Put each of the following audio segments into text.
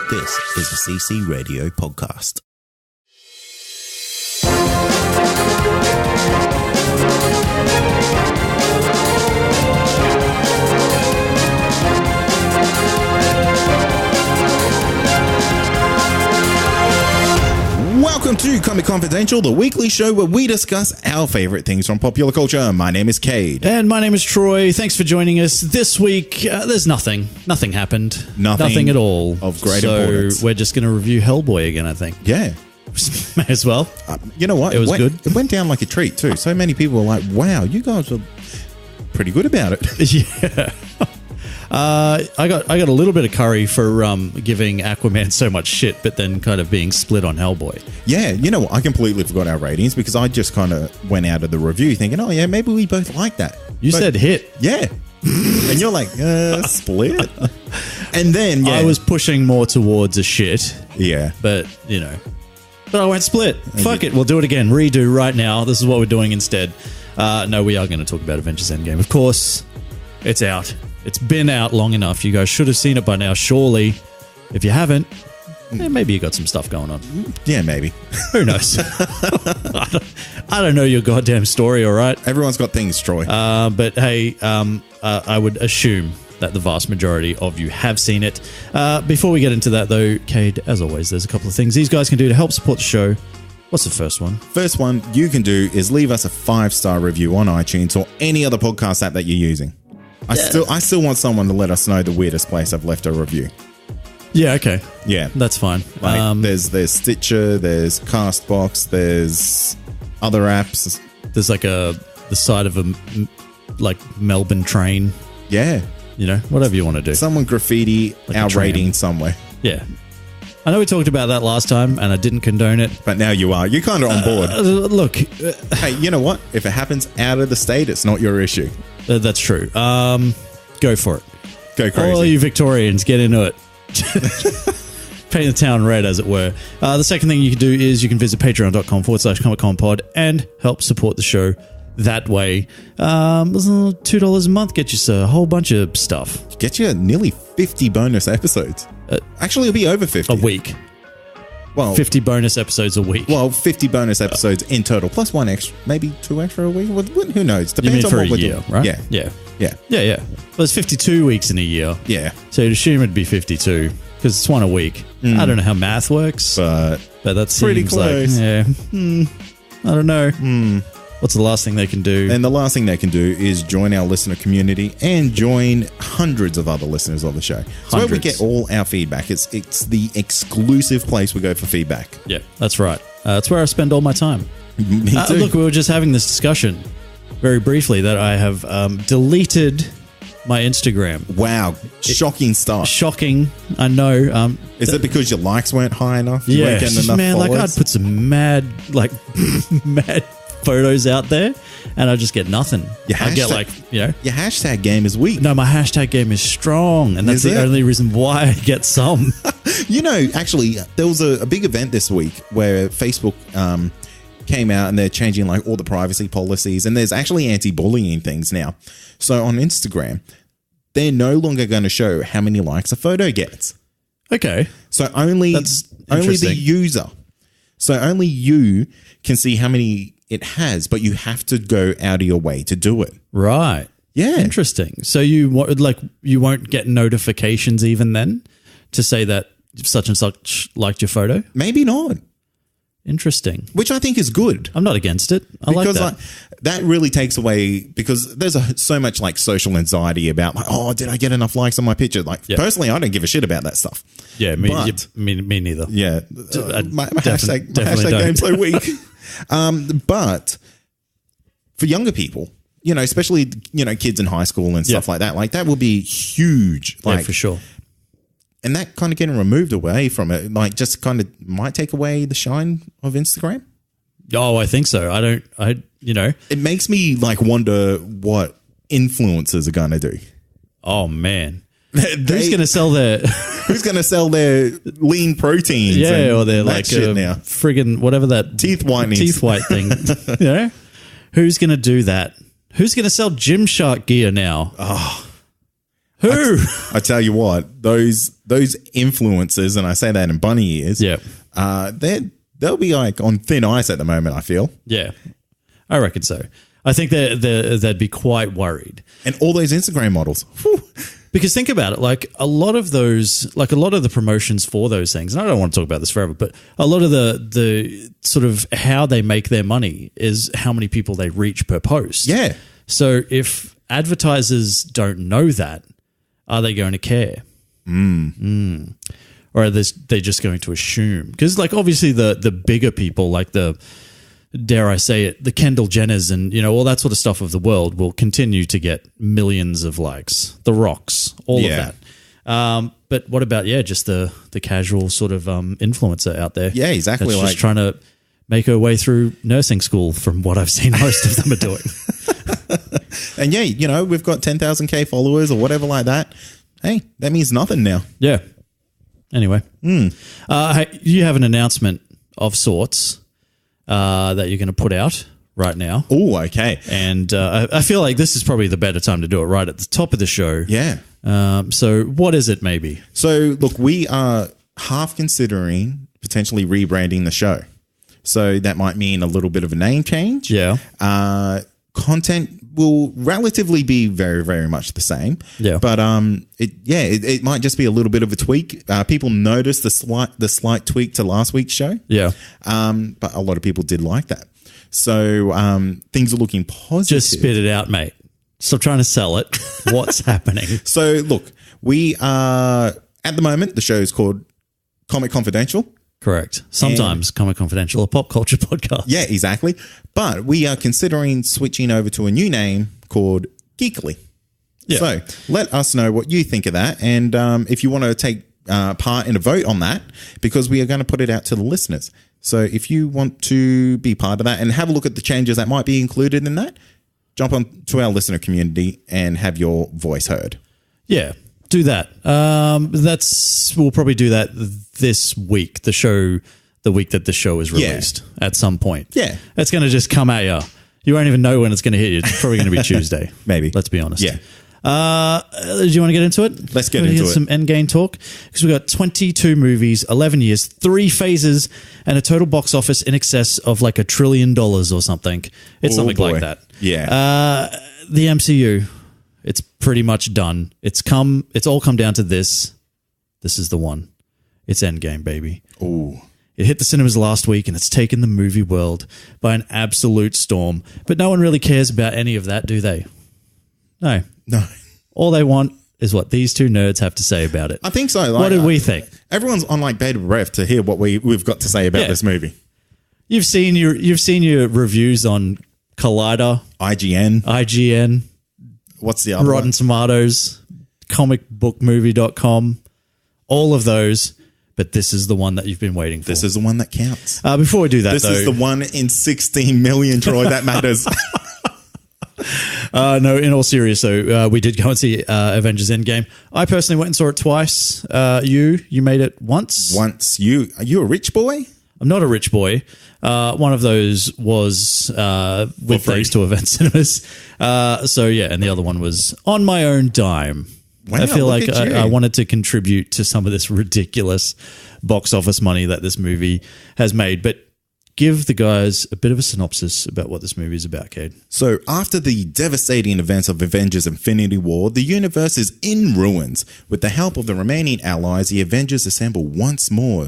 This is a CC Radio podcast. Welcome to Comic Confidential, the weekly show where we discuss our favorite things from popular culture. My name is Cade. And my name is Troy. Thanks for joining us. This week, there's nothing. Nothing happened. Nothing at all. Of great importance. So we're just going to review Hellboy again, I think. Yeah. May as well. You know what? It was good. It went down like a treat, too. So many people were like, wow, you guys are pretty good about it. Yeah. I got a little bit of curry for giving Aquaman so much shit, but then kind of being split on Hellboy. Yeah, you know what? I completely forgot our ratings because I just kind of went out of the review thinking, oh, yeah, maybe we both like that. You said hit. Yeah. And you're like, split. And then, yeah. I was pushing more towards a shit. Yeah. But, you know. But I went split. Fuck it. We'll do it again. Redo right now. This is what we're doing instead. No, we are going to talk about Avengers Endgame. Of course, it's out. It's been out long enough. You guys should have seen it by now, surely. If you haven't, maybe you got some stuff going on. Yeah, maybe. Who knows? I don't know your goddamn story, all right? Everyone's got things, Troy. But hey, I would assume that the vast majority of you have seen it. Before we get into that, though, Cade, as always, there's a couple of things these guys can do to help support the show. What's the first one? First one you can do is leave us a 5-star review on iTunes or any other podcast app that you're using. I still want someone to let us know the weirdest place I've left a review. Yeah, okay. Yeah. That's fine. Like, there's Stitcher, there's Castbox, there's other apps. There's like the side of a Melbourne train. Yeah. You know, whatever you want to do. Someone graffiti like our rating somewhere. Yeah. I know we talked about that last time and I didn't condone it. But now you are. You're kind of on board. Look. Hey, you know what? If it happens out of the state, it's not your issue. That's true. Go for it. Go crazy. All you Victorians, get into it. Paint the town red, as it were. The second thing you can do is you can visit patreon.com/ComicConPod and help support the show that way. $2 a month gets you a whole bunch of stuff. Get you nearly 50 bonus episodes. Actually, it'll be over 50. A week. Well, 50 bonus episodes a week. Well, 50 bonus episodes in total, plus one extra, maybe 2 extra a week. Who knows? Depends you mean for on what a year, doing. Right? Yeah. Well, there's 52 weeks in a year. Yeah. So you'd assume it'd be 52 because it's one a week. I don't know how math works, but that seems pretty close. Like, I don't know. What's the last thing they can do? And the last thing they can do is join our listener community and join hundreds of other listeners of the show. So where we get all our feedback. It's the exclusive place we go for feedback. Yeah, that's right. That's where I spend all my time. Me too. Look, we were just having this discussion very briefly that I have deleted my Instagram. Wow. Shocking stuff. Shocking. I know. Is it because your likes weren't high enough? You weren't getting enough followers? Like I'd put some mad photos out there and I just get nothing. I get your hashtag game is weak. No, my hashtag game is strong, and that's the only reason why I get some. You know, actually, there was a big event this week where Facebook came out and they're changing like all the privacy policies, and there's actually anti-bullying things now. So on Instagram, they're no longer going to show how many likes a photo gets. Okay. So only the user. So only you can see how many it has, but you have to go out of your way to do it. Right. Yeah. Interesting. So you won't get notifications even then to say that such and such liked your photo? Maybe not. Interesting. Which I think is good. I'm not against it. I like that. Because that really takes away, because there's so much like social anxiety about like, oh, did I get enough likes on my picture? Like personally, I don't give a shit about that stuff. Yeah, me neither. Yeah. My hashtag game's so weak. But for younger people, you know, especially, you know, kids in high school and stuff like that will be huge. Like, for sure. And that kind of getting removed away from it, like just kind of might take away the shine of Instagram. Oh, I think so. It makes me like wonder what influencers are going to do. Oh man. Who's going to sell their lean proteins? Yeah, or their like now. Friggin' whatever that teeth white thing. You know? Who's going to do that? Who's going to sell Gymshark gear now? Oh, Who? I tell you what, those influencers, and I say that in bunny ears, they'll be like on thin ice at the moment, I feel. Yeah, I reckon so. I think they'd be quite worried. And all those Instagram models. Whew. Because think about it, like a lot of the promotions for those things, and I don't want to talk about this forever, but a lot of the sort of how they make their money is how many people they reach per post. Yeah. So if advertisers don't know that, are they going to care? Or are they just going to assume? Because like obviously the bigger people, like dare I say it, the Kendall Jenners and, all that sort of stuff of the world will continue to get millions of likes. The Rocks, all of that. But what about, just the casual sort of influencer out there? Yeah, exactly. That's just trying to make her way through nursing school from what I've seen most of them are doing. And we've got 10,000K followers or whatever like that. Hey, that means nothing now. Yeah. Anyway. Hey, you have an announcement of sorts that you're going to put out right now. Oh, okay. And I feel like this is probably the better time to do it right at the top of the show. Yeah. So what is it maybe? So, look, we are half considering potentially rebranding the show. So that might mean a little bit of a name change. Yeah. Content will relatively be very, very much the same. Yeah. But it might just be a little bit of a tweak. People noticed the slight tweak to last week's show. Yeah. But a lot of people did like that. So things are looking positive. Just spit it out, mate. Stop trying to sell it. What's happening? So look, we are at the moment, the show is called Comic Confidential. Correct. Sometimes Comic Confidential, a pop culture podcast. Yeah, exactly. But we are considering switching over to a new name called Geekly. Yeah. So let us know what you think of that. And if you want to take part in a vote on that, because we are going to put it out to the listeners. So if you want to be part of that and have a look at the changes that might be included in that, jump on to our listener community and have your voice heard. Yeah. Do that. We'll probably do that this week. The week that the show is released at some point. Yeah, it's going to just come at you. You won't even know when it's going to hit you. It's probably going to be Tuesday. Maybe. Let's be honest. Yeah. Do you want to get into it? Let's get into it. Some Endgame talk because we've got 22 movies, 11 years, 3 phases, and a total box office in excess of like $1 trillion or something. It's something like that. Yeah. The MCU. It's pretty much done. It's all come down to this. This is the one. It's Endgame, baby. Ooh. It hit the cinemas last week and it's taken the movie world by an absolute storm. But no one really cares about any of that, do they? No. All they want is what these two nerds have to say about it. I think so. What did we think? Everyone's on like bated breath to hear what we've got to say about this movie. You've seen your reviews on Collider, IGN. What's the other Rotten Tomatoes, comicbookmovie.com, all of those. But this is the one that you've been waiting for. This is the one that counts. Before we do that, this is the one in 16 million, Troy, that matters. No, in all seriousness, so we did go and see Avengers Endgame. I personally went and saw it twice. You made it once? Once. Are you a rich boy? I'm not a rich boy. One of those was with thanks to Event Cinemas. And the other one was on my own dime. Wow, I feel like I wanted to contribute to some of this ridiculous box office money that this movie has made. But give the guys a bit of a synopsis about what this movie is about, Cade. So after the devastating events of Avengers Infinity War, the universe is in ruins. With the help of the remaining allies, the Avengers assemble once more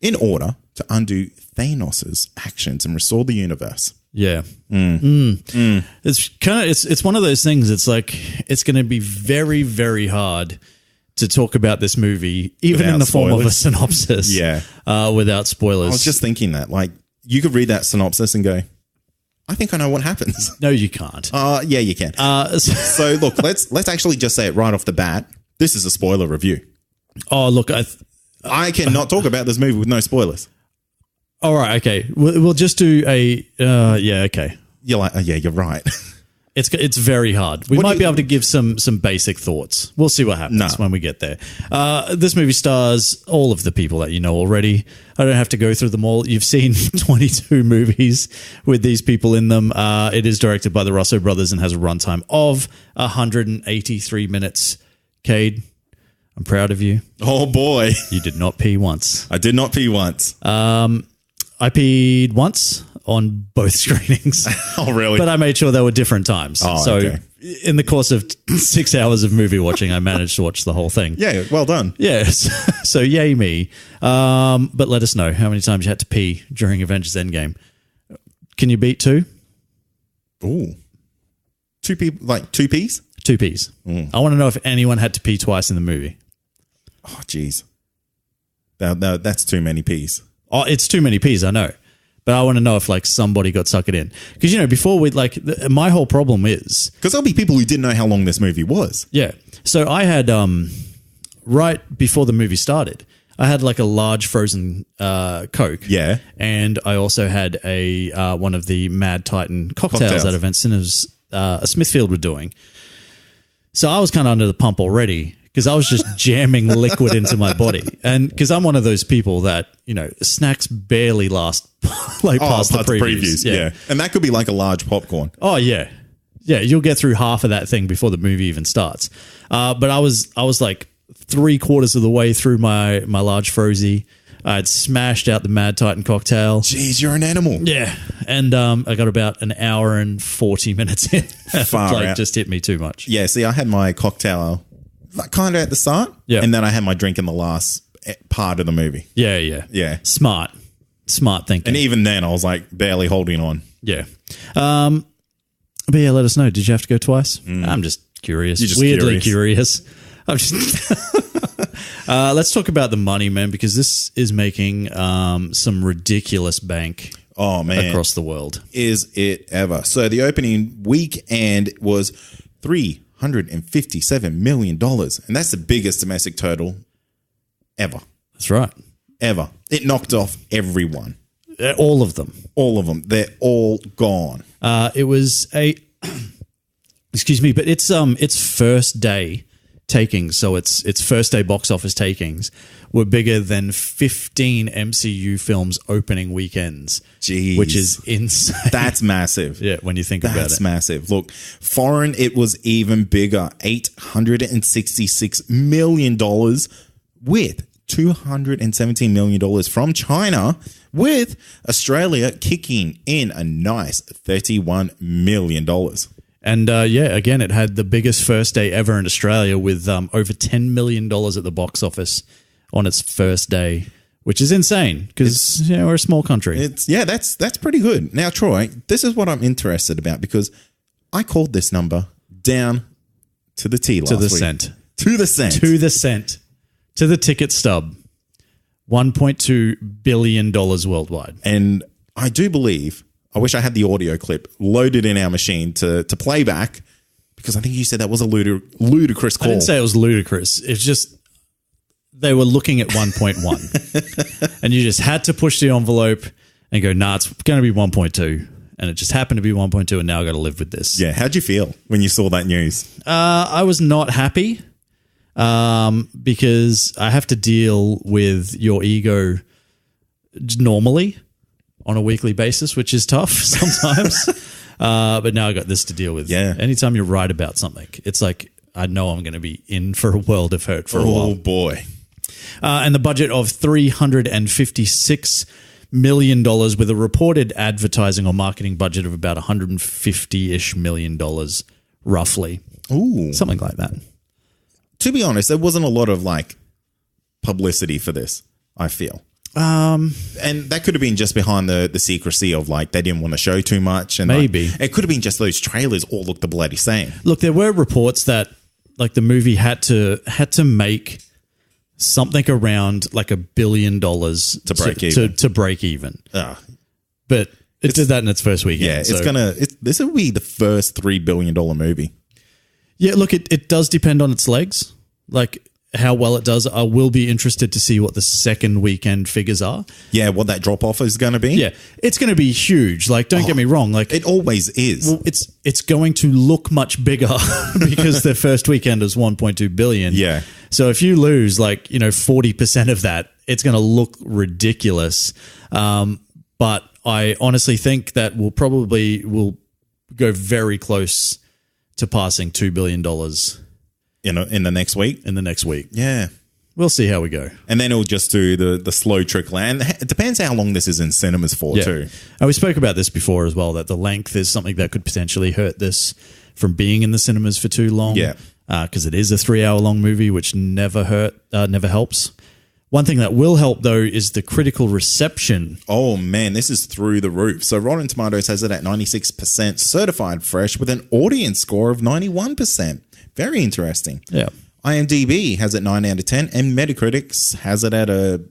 in order to undo Thanos' actions and restore the universe. Yeah. It's one of those things. It's like it's going to be very, very hard to talk about this movie, even without in the spoilers. Form of a synopsis. Without spoilers. I was just thinking that, like, you could read that synopsis and go, I think I know what happens. No, you can't. Yeah, you can. So look, let's actually just say it right off the bat. This is a spoiler review. Oh, look, I cannot talk about this movie with no spoilers. All right, okay. We'll just do a okay. You're like, you're right. It's very hard. We might be able to give some basic thoughts. We'll see what happens when we get there. This movie stars all of the people that you know already. I don't have to go through them all. You've seen 22 movies with these people in them. It is directed by the Russo brothers and has a runtime of 183 minutes. Cade, I'm proud of you. Oh, boy. You did not pee once. I did not pee once. I peed once on both screenings. Oh, really? But I made sure they were different times. Oh, so okay. in the course of 6 hours of movie watching, I managed to watch the whole thing. Yeah, well done. Yes. So yay me. But let us know how many times you had to pee during Avengers Endgame. Can you beat 2? Ooh. 2 people, like 2 peas? 2 pees. I want to know if anyone had to pee twice in the movie. Oh, jeez. That's too many peas. Oh, it's too many peas, I know. But I want to know if like somebody got suckered in. Because, before we my whole problem is... Because there'll be people who didn't know how long this movie was. Yeah. So I had, right before the movie started, I had like a large frozen Coke. Yeah. And I also had a one of the Mad Titan cocktails that Event Cinemas, Smithfield were doing. So I was kind of under the pump already because I was just jamming liquid into my body. And because I'm one of those people that, snacks barely last past the previews. Yeah. And that could be like a large popcorn. Oh, yeah. Yeah, you'll get through half of that thing before the movie even starts. But I was like 3/4 of the way through my large Frozy. I had smashed out the Mad Titan cocktail. Jeez, you're an animal. Yeah. And I got about an hour and 40 minutes in. Far out. Just hit me too much. Yeah, see, I had my cocktail kind of at the start. Yeah. And then I had my drink in the last part of the movie. Yeah, yeah. Yeah. Smart thinking. And even then, I was like barely holding on. Yeah. But yeah, let us know. Did you have to go twice? I'm just curious. You're just weirdly curious. I'm just... let's talk about the money, man, because this is making some ridiculous bank across the world. Is it ever? So the opening weekend was $357 million. And that's the biggest domestic total ever. That's right. Ever. It knocked off everyone. All of them. All of them. They're all gone. It was a... excuse me, but it's first day takings, so its first day box office takings were bigger than 15 MCU films opening weekends. Jeez. Which is insane. That's massive. Yeah, when you think about it. That's massive. Look, foreign, it was even bigger. $866 million with $217 million from China, with Australia kicking in a nice $31 million. And again, it had the biggest first day ever in Australia with over $10 million at the box office on its first day, which is insane because we're a small country. That's pretty good. Now, Troy, this is what I'm interested about because I called this number down to the T last week. To the cent. To the cent. To the cent. To the ticket stub. $1.2 billion worldwide. And I do believe, I wish I had the audio clip loaded in our machine to play back, because I think you said that was a ludicrous call. I didn't say it was ludicrous. It's just they were looking at 1.1. And you just had to push the envelope and go, nah, it's going to be 1.2. And it just happened to be 1.2, and now I got to live with this. Yeah. How'd you feel when you saw that news? I was not happy. Because I have to deal with your ego normally on a weekly basis, which is tough sometimes. But now I got this to deal with. Yeah. Anytime you're right about something, it's like I know I'm going to be in for a world of hurt for a while. Oh, boy. And the budget of $356 million with a reported advertising or marketing budget of about $150-ish million, roughly. Ooh. Something like that. To be honest, there wasn't a lot of publicity for this, I feel. And that could have been just behind the secrecy of they didn't want to show too much. And maybe. It could have been just those trailers all looked the bloody same. Look, there were reports that the movie had to make something around $1 billion to break even. To break even. But it did that in its first weekend. Yeah, this will be the first $3 billion movie. Yeah, look, it does depend on its legs, how well it does. I will be interested to see what the second weekend figures are. Yeah, what that drop-off is going to be. Yeah, it's going to be huge. Don't get me wrong. It always is. Well, it's going to look much bigger because their first weekend is 1.2 billion. Yeah. So if you lose 40% of that, it's going to look ridiculous. But I honestly think that we'll go very close to passing $2 billion in the next week. In the next week. Yeah. We'll see how we go. And then it'll just do the slow trickle. And it depends how long this is in cinemas for, too. And we spoke about this before as well, that the length is something that could potentially hurt this from being in the cinemas for too long. Yeah. Because it is a 3-hour-long movie, which never helps. One thing that will help, though, is the critical reception. Oh, man, this is through the roof. So Rotten Tomatoes has it at 96% certified fresh with an audience score of 91%. Very interesting. Yeah. IMDb has it 9 out of 10, and Metacritic has it at a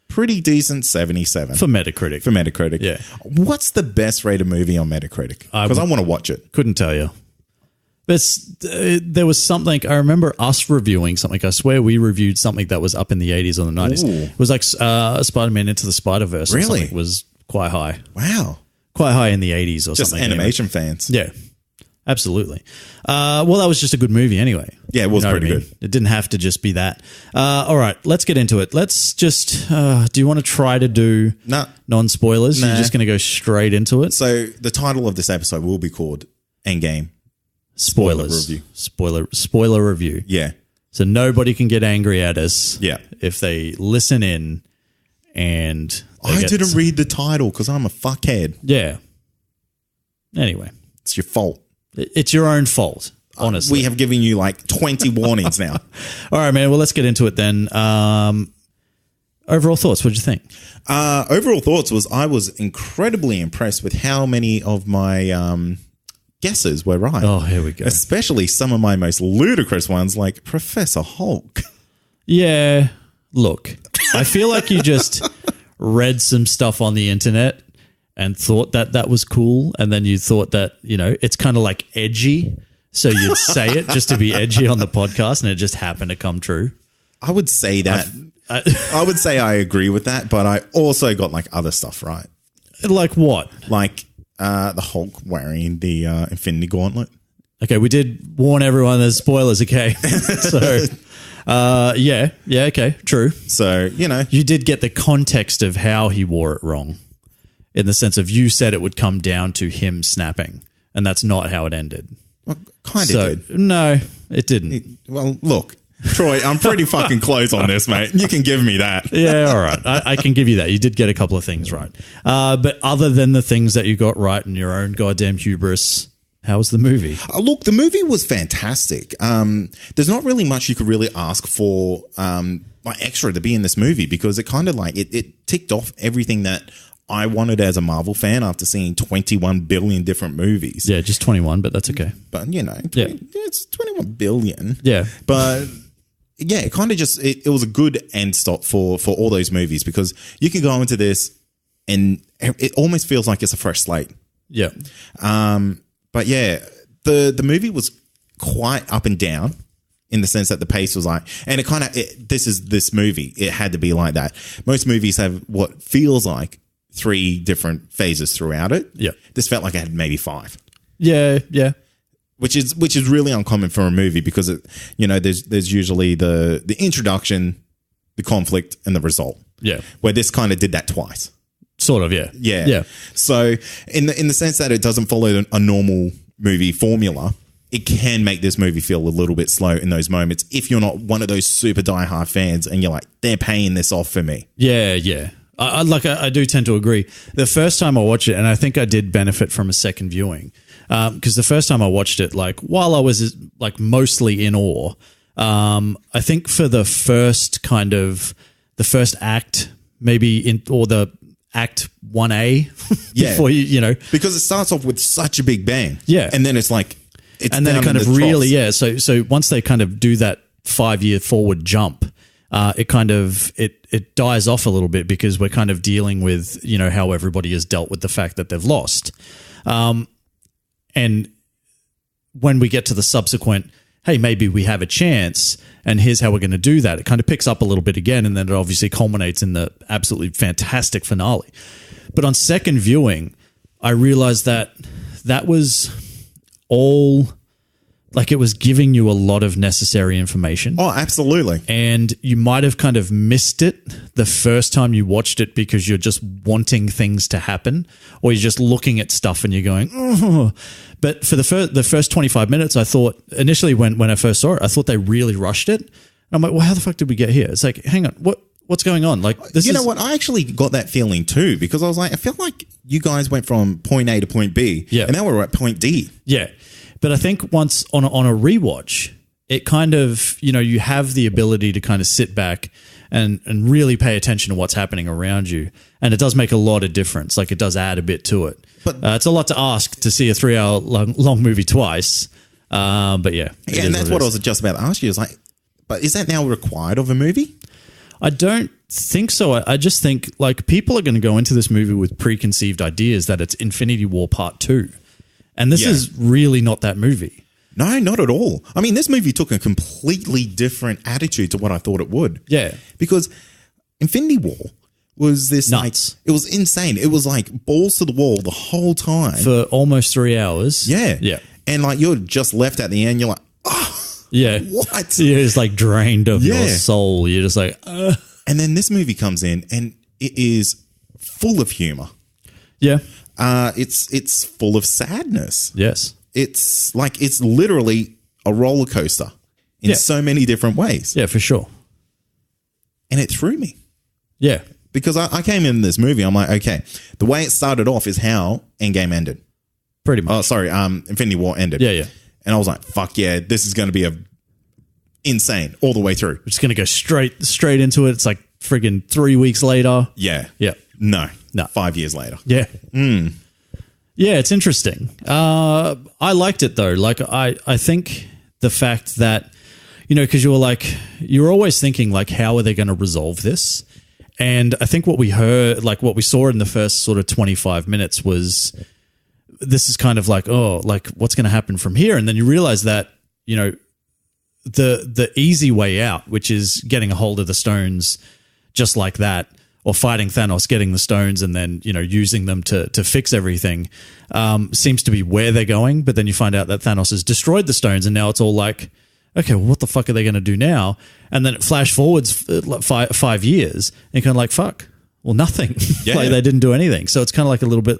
pretty decent 77. For Metacritic. Yeah. What's the best rated movie on Metacritic? Because I want to watch it. Couldn't tell you. There was something, I remember us reviewing something. I swear we reviewed something that was up in the 80s or the 90s. Ooh. It was like Spider-Man Into the Spider-Verse. Really? Or something. Was quite high. Wow. Quite high in the 80s or just something. Just animation fans. Yeah. Absolutely. Well, that was just a good movie anyway. Yeah, it was pretty good. It didn't have to just be that. All right, let's get into it. Let's just, do you want to try to do non-spoilers? Nah. You're just going to go straight into it? So the title of this episode will be called Endgame. Spoilers. Review. Spoiler review. Yeah. So nobody can get angry at us if they listen in and... I didn't read the title because I'm a fuckhead. Yeah. Anyway. It's your fault. It's your own fault, honestly. We have given you like 20 warnings now. All right, man. Well, let's get into it then. Overall thoughts, what did you think? Overall thoughts was I was incredibly impressed with how many of my guesses were right. Oh, here we go. Especially some of my most ludicrous ones like Professor Hulk. Yeah. Look, I feel like you just read some stuff on the internet and thought that was cool, and then you thought that, it's kind of like edgy, so you'd say it just to be edgy on the podcast, and it just happened to come true. I would say that. I would say I agree with that, but I also got like other stuff right. Like what? Like the Hulk wearing the Infinity Gauntlet. Okay, we did warn everyone there's spoilers, okay? So, yeah, okay, true. So, You did get the context of how he wore it wrong. In the sense of you said it would come down to him snapping, and that's not how it ended. Well, kind of did. No, it didn't. Well, look, Troy, I'm pretty fucking close on this, mate. You can give me that. Yeah, all right. I can give you that. You did get a couple of things right. But other than the things that you got right in your own goddamn hubris, how was the movie? Look, the movie was fantastic. There's not really much you could really ask for extra to be in this movie because it kind of like it ticked off everything that I wanted as a Marvel fan after seeing 21 billion different movies. Yeah, just 21, but that's okay. But, it's 21 billion. Yeah. But, yeah, it kind of just, it was a good end stop for all those movies because you can go into this and it almost feels like it's a fresh slate. Yeah. But, yeah, the movie was quite up and down in the sense that the pace was like, and it kind of, this is this movie. It had to be like that. Most movies have what feels like 3 different phases throughout it. Yeah. This felt like it had maybe 5. Yeah. Which is really uncommon for a movie because there's usually the introduction, the conflict, and the result. Yeah. Where this kind of did that twice. Sort of, yeah. Yeah. So in the sense that it doesn't follow a normal movie formula, it can make this movie feel a little bit slow in those moments if you're not one of those super diehard fans and you're like, they're paying this off for me. Yeah. I do tend to agree. The first time I watched it, and I think I did benefit from a second viewing, because the first time I watched it, like while I was like mostly in awe, I think for the first act, maybe or the act 1A, before because it starts off with such a big bang, and then it's like, and then it kind of really, So once they kind of do that 5-year forward jump. It kind of it dies off a little bit because we're kind of dealing with how everybody has dealt with the fact that they've lost, and when we get to the subsequent, hey, maybe we have a chance, and here's how we're going to do that. It kind of picks up a little bit again, and then it obviously culminates in the absolutely fantastic finale. But on second viewing, I realized that was all like it was giving you a lot of necessary information. Oh, absolutely. And you might have kind of missed it the first time you watched it because you're just wanting things to happen, or you're just looking at stuff and you're going, oh. But for the first 25 minutes, I thought initially when I first saw it, I thought they really rushed it. And I'm like, well, how the fuck did we get here? It's like, hang on, what's going on? Like, this you know what? I actually got that feeling too, because I was like, I felt like you guys went from point A to point B, and now we're at point D. Yeah. But I think once on a rewatch, it kind of, you have the ability to kind of sit back and really pay attention to what's happening around you. And it does make a lot of difference. Like, it does add a bit to it. But it's a lot to ask to see a 3-hour long movie twice. But yeah. Yeah, and that's what I was just about to ask you. Is like, but is that now required of a movie? I don't think so. I just think like people are going to go into this movie with preconceived ideas that it's Infinity War Part 2. And this is really not that movie. No, not at all. I mean, this movie took a completely different attitude to what I thought it would. Yeah. Because Infinity War was this nuts. Like, it was insane. It was like balls to the wall the whole time. For almost 3 hours. Yeah. Yeah. And like you're just left at the end, you're like, oh, yeah. What? You're just like drained of your soul. You're just like, And then this movie comes in and it is full of humor. Yeah. It's full of sadness. Yes. It's literally a roller coaster in so many different ways. Yeah, for sure. And it threw me. Yeah. Because I came in this movie, I'm like, okay, the way it started off is how Endgame ended. Pretty much. Oh, sorry, Infinity War ended. Yeah, yeah. And I was like, fuck yeah, this is going to be insane all the way through. We're just going to go straight into it. It's like friggin' 3 weeks later. Yeah. Yeah. No. 5 years later. Yeah. Yeah, it's interesting. I liked it though. Like I think the fact that, because you were always thinking like, how are they going to resolve this? And I think what we heard, like what we saw in the first sort of 25 minutes was this is kind of like, oh, like what's going to happen from here? And then you realize that, the easy way out, which is getting a hold of the stones just like that, or fighting Thanos, getting the stones and then, using them to fix everything, seems to be where they're going. But then you find out that Thanos has destroyed the stones and now it's all like, okay, well, what the fuck are they going to do now? And then it flash forwards 5 years and you're kind of like, fuck, well, nothing. Yeah. Like they didn't do anything. So it's kind of like a little bit,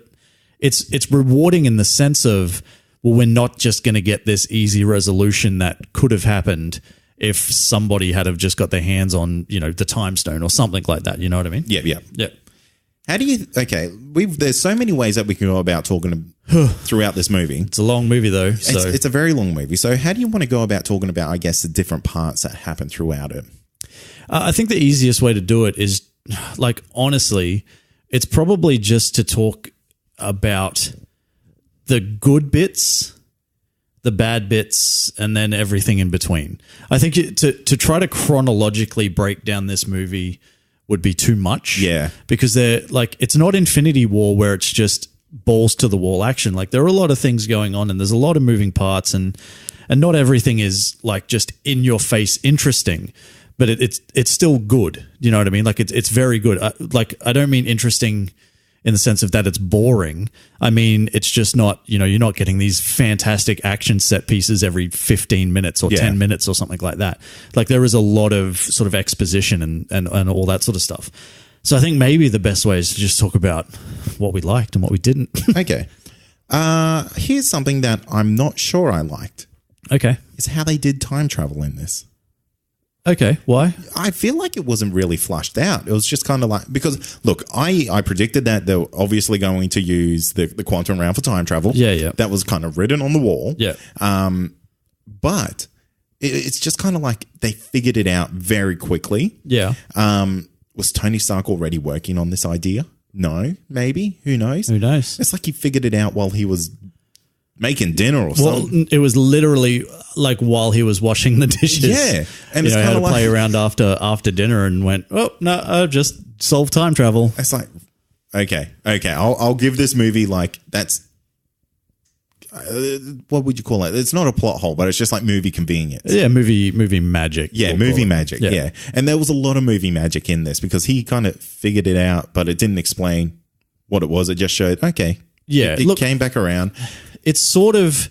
it's rewarding in the sense of, well, we're not just going to get this easy resolution that could have happened if somebody had have just got their hands on, the time stone or something like that. You know what I mean? Yeah. How do you, there's so many ways that we can go about talking throughout this movie. It's a long movie though. So. It's a very long movie. So how do you want to go about talking about, I guess, the different parts that happen throughout it? I think the easiest way to do it is, like, honestly, it's probably just to talk about the good bits, the bad bits, and then everything in between. I think to try to chronologically break down this movie would be too much. Yeah. Because they're like, it's not Infinity War where it's just balls to the wall action. Like there are a lot of things going on and there's a lot of moving parts and not everything is like just in your face interesting, but it's still good. You know what I mean? Like it's very good. I don't mean interesting in the sense of that it's boring. I mean, it's just not, you're not getting these fantastic action set pieces every 15 minutes or 10 minutes or something like that. Like there is a lot of sort of exposition and all that sort of stuff. So I think maybe the best way is to just talk about what we liked and what we didn't. Okay. Here's something that I'm not sure I liked. Okay. Is how they did time travel in this. Okay, why? I feel like it wasn't really flushed out. It was just kind of like, because look, I predicted that they're obviously going to use the quantum realm for time travel. Yeah. That was kind of written on the wall. Yeah. But it's just kind of like they figured it out very quickly. Yeah. Was Tony Stark already working on this idea? No, maybe. Who knows? Who knows? It's like he figured it out while he was making dinner or something. Well, it was literally like while he was washing the dishes. Yeah. And it's kind kind of of play like, around after dinner and went, oh, no, I've just solved time travel. it's like, okay. I'll give this movie like that's, what would you call it? It's not a plot hole, but it's just like movie convenience. Yeah, movie magic. Yeah, movie magic. Yeah. And there was a lot of movie magic in this because he kind of figured it out, but it didn't explain what it was. It just showed, okay. Yeah. It came back around. It's sort of,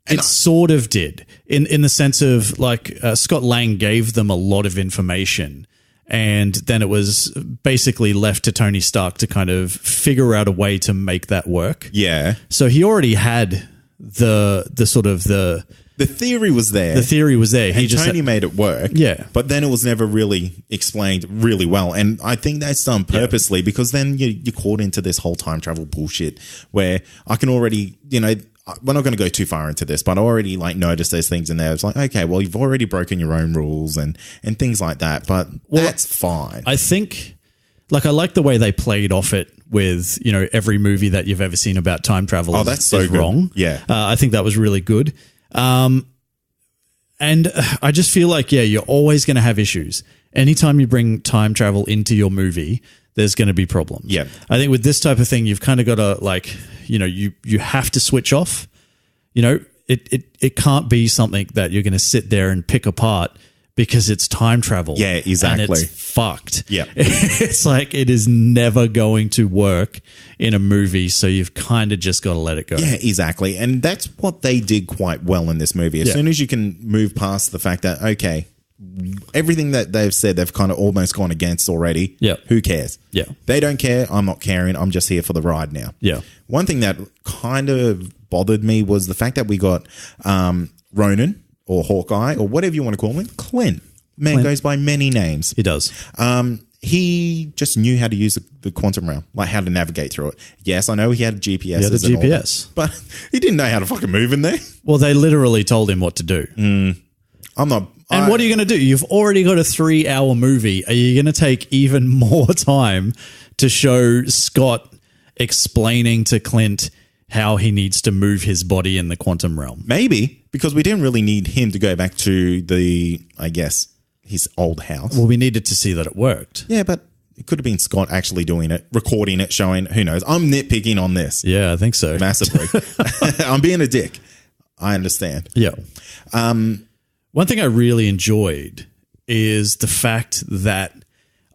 It sort of did in the sense of like Scott Lang gave them a lot of information, and then it was basically left to Tony Stark to kind of figure out a way to make that work. Yeah. So he already had the sort of the theory was there. The theory was there. And Tony made it work. Yeah. But then it was never really explained really well. And I think that's done purposely because then you're caught into this whole time travel bullshit where I can already, you know, we're not going to go too far into this, but I already like noticed there's things in there. It's like, okay, well, you've already broken your own rules and things like that, but that's fine. I think, like, I like the way they played off it with, you know, every movie that you've ever seen about time travel. Oh, that's so good. Wrong. Yeah. I think that was really good. And I just feel like, you're always going to have issues. Anytime you bring time travel into your movie, there's going to be problems. Yeah. I think with this type of thing, you've kind of got to, like, you know, you have to switch off. You know, it can't be something that you're going to sit there and pick apart because it's time travel. Yeah, exactly. And it's fucked. Yeah. It's like it is never going to work in a movie, so you've kind of just got to let it go. Yeah, exactly. And that's what they did quite well in this movie. As soon as you can move past the fact that, okay, everything that they've said, they've kind of almost gone against already. Yeah. Who cares? Yeah. They don't care. I'm not caring. I'm just here for the ride now. Yeah. One thing that kind of bothered me was the fact that we got Ronan or Hawkeye or whatever you want to call him, Clint. Man goes by many names. He does. He just knew how to use the quantum realm, like how to navigate through it. Yes, I know he had GPS. He had a GPS. But he didn't know how to fucking move in there. Well, they literally told him what to do. I'm not. And what are you going to do? You've already got a 3-hour movie. Are you going to take even more time to show Scott explaining to Clint how he needs to move his body in the quantum realm? Maybe, because we didn't really need him to go back to I guess, his old house. Well, we needed to see that it worked. Yeah, but it could have been Scott actually doing it, recording it, showing, who knows. I'm nitpicking on this. Yeah, I think so. Massively. I'm being a dick. I understand. Yeah. One thing I really enjoyed is the fact that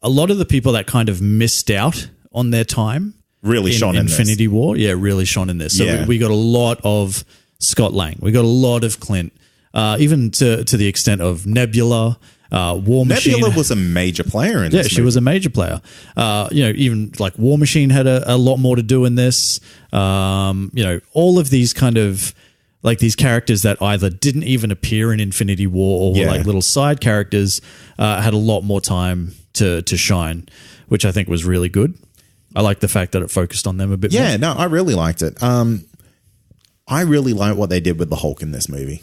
a lot of the people that kind of missed out on their time really shone in Infinity War, really shone in this. So we got a lot of Scott Lang. We got a lot of Clint, even to the extent of Nebula, War Machine. Nebula was a major player in this movie. She was a major player. You know, even like War Machine had a lot more to do in this. You know, all of these kind of like these characters that either didn't even appear in Infinity War or were like little side characters had a lot more time to shine, which I think was really good. I like the fact that it focused on them a bit more. Yeah, no, I really liked it. I really liked what they did with the Hulk in this movie.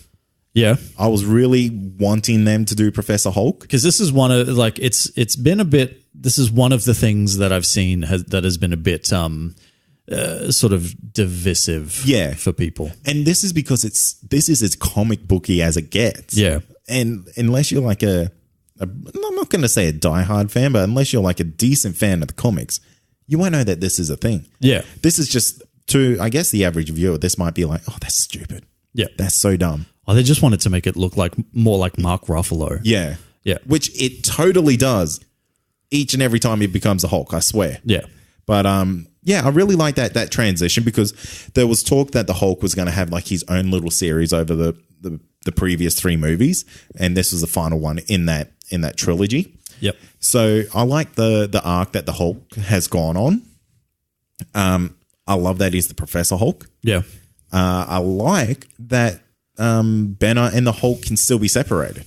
Yeah. I was really wanting them to do Professor Hulk. Because this is one of, like, it's been a bit, this is one of the things that I've seen that has been a bit sort of divisive for people. And this is because this is as comic booky as it gets. Yeah. And unless you're like I'm not going to say a diehard fan, but unless you're like a decent fan of the comics, you won't know that this is a thing. Yeah. This is just, to, I guess, the average viewer, this might be like, oh, that's stupid. Yeah. That's so dumb. Oh, they just wanted to make it look like more like Mark Ruffalo. Yeah. Yeah. Which it totally does each and every time he becomes a Hulk, I swear. Yeah. But yeah, I really like that transition because there was talk that the Hulk was going to have like his own little series over the previous 3 movies, and this was the final one in that trilogy. Yep. So I like the arc that the Hulk has gone on. I love that he's the Professor Hulk. Yeah. I like that Banner and the Hulk can still be separated.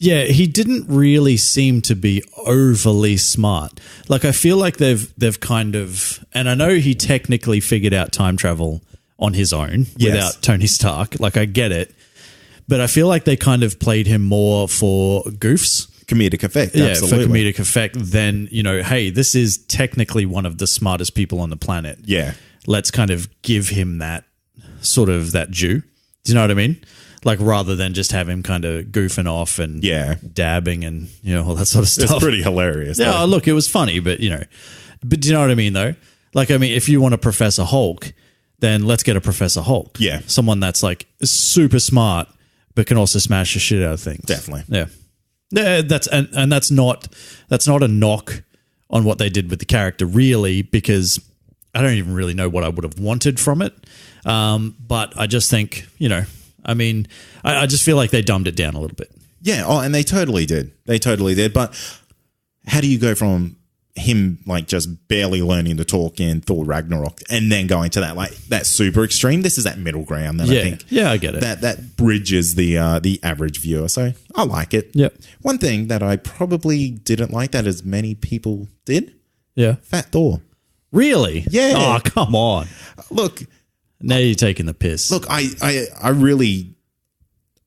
Yeah, he didn't really seem to be overly smart. Like, I feel like they've kind of, and I know he technically figured out time travel on his own without Tony Stark. Like, I get it, but I feel like they kind of played him more for goofs. Comedic effect, absolutely. For comedic effect, then, you know, hey, this is technically one of the smartest people on the planet. Yeah. Let's kind of give him that sort of that due. Do you know what I mean? Like, rather than just have him kind of goofing off and dabbing and, you know, all that sort of stuff. It's pretty hilarious. Yeah, look, it was funny, but, you know, but do you know what I mean, though? Like, I mean, if you want a Professor Hulk, then let's get a Professor Hulk. Yeah. Someone that's, like, super smart, but can also smash the shit out of things. Definitely. Yeah. Yeah, that's not a knock on what they did with the character, really, because I don't even really know what I would have wanted from it. But I just think, you know, I mean, I just feel like they dumbed it down a little bit. Yeah. Oh, and they totally did. They totally did. But how do you go from him like just barely learning to talk in Thor Ragnarok and then going to that like that super extreme? This is that middle ground that I think. Yeah, I get it. That bridges the average viewer. So I like it. Yep. One thing that I probably didn't like that as many people did. Yeah. Fat Thor. Really? Yeah. Oh, come on. Look. Now you're taking the piss. Look, I really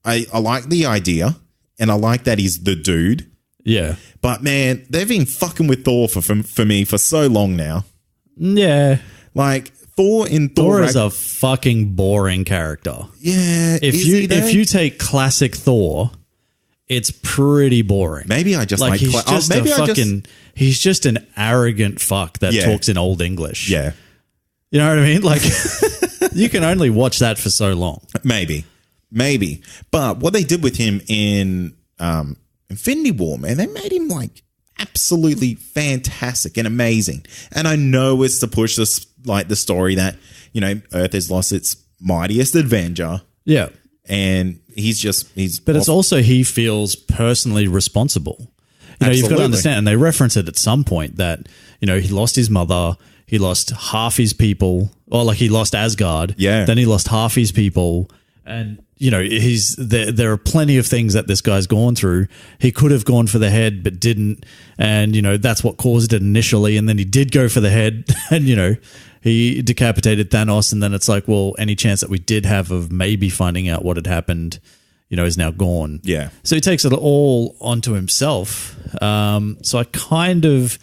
like the idea and I like that he's the dude. Yeah. But man, they've been fucking with Thor for me for so long now. Yeah. Like Thor is a fucking boring character. Yeah. If you take classic Thor, it's pretty boring. Maybe I just like he's just an arrogant fuck that talks in old English. Yeah. You know what I mean? Like you can only watch that for so long. Maybe. But what they did with him in Infinity War, man, they made him like absolutely fantastic and amazing. And I know it's to push this like the story that, you know, Earth has lost its mightiest Avenger. Yeah. And but it's also he feels personally responsible. You know, you've got to understand, and they reference it at some point that, you know, he lost his mother, he lost half his people, or like he lost Asgard. Yeah. Then he lost half his people. And, you know, there are plenty of things that this guy's gone through. He could have gone for the head, but didn't. And, you know, that's what caused it initially. And then he did go for the head and, you know, he decapitated Thanos. And then it's like, well, any chance that we did have of maybe finding out what had happened, you know, is now gone. Yeah. So he takes it all onto himself. So I kind of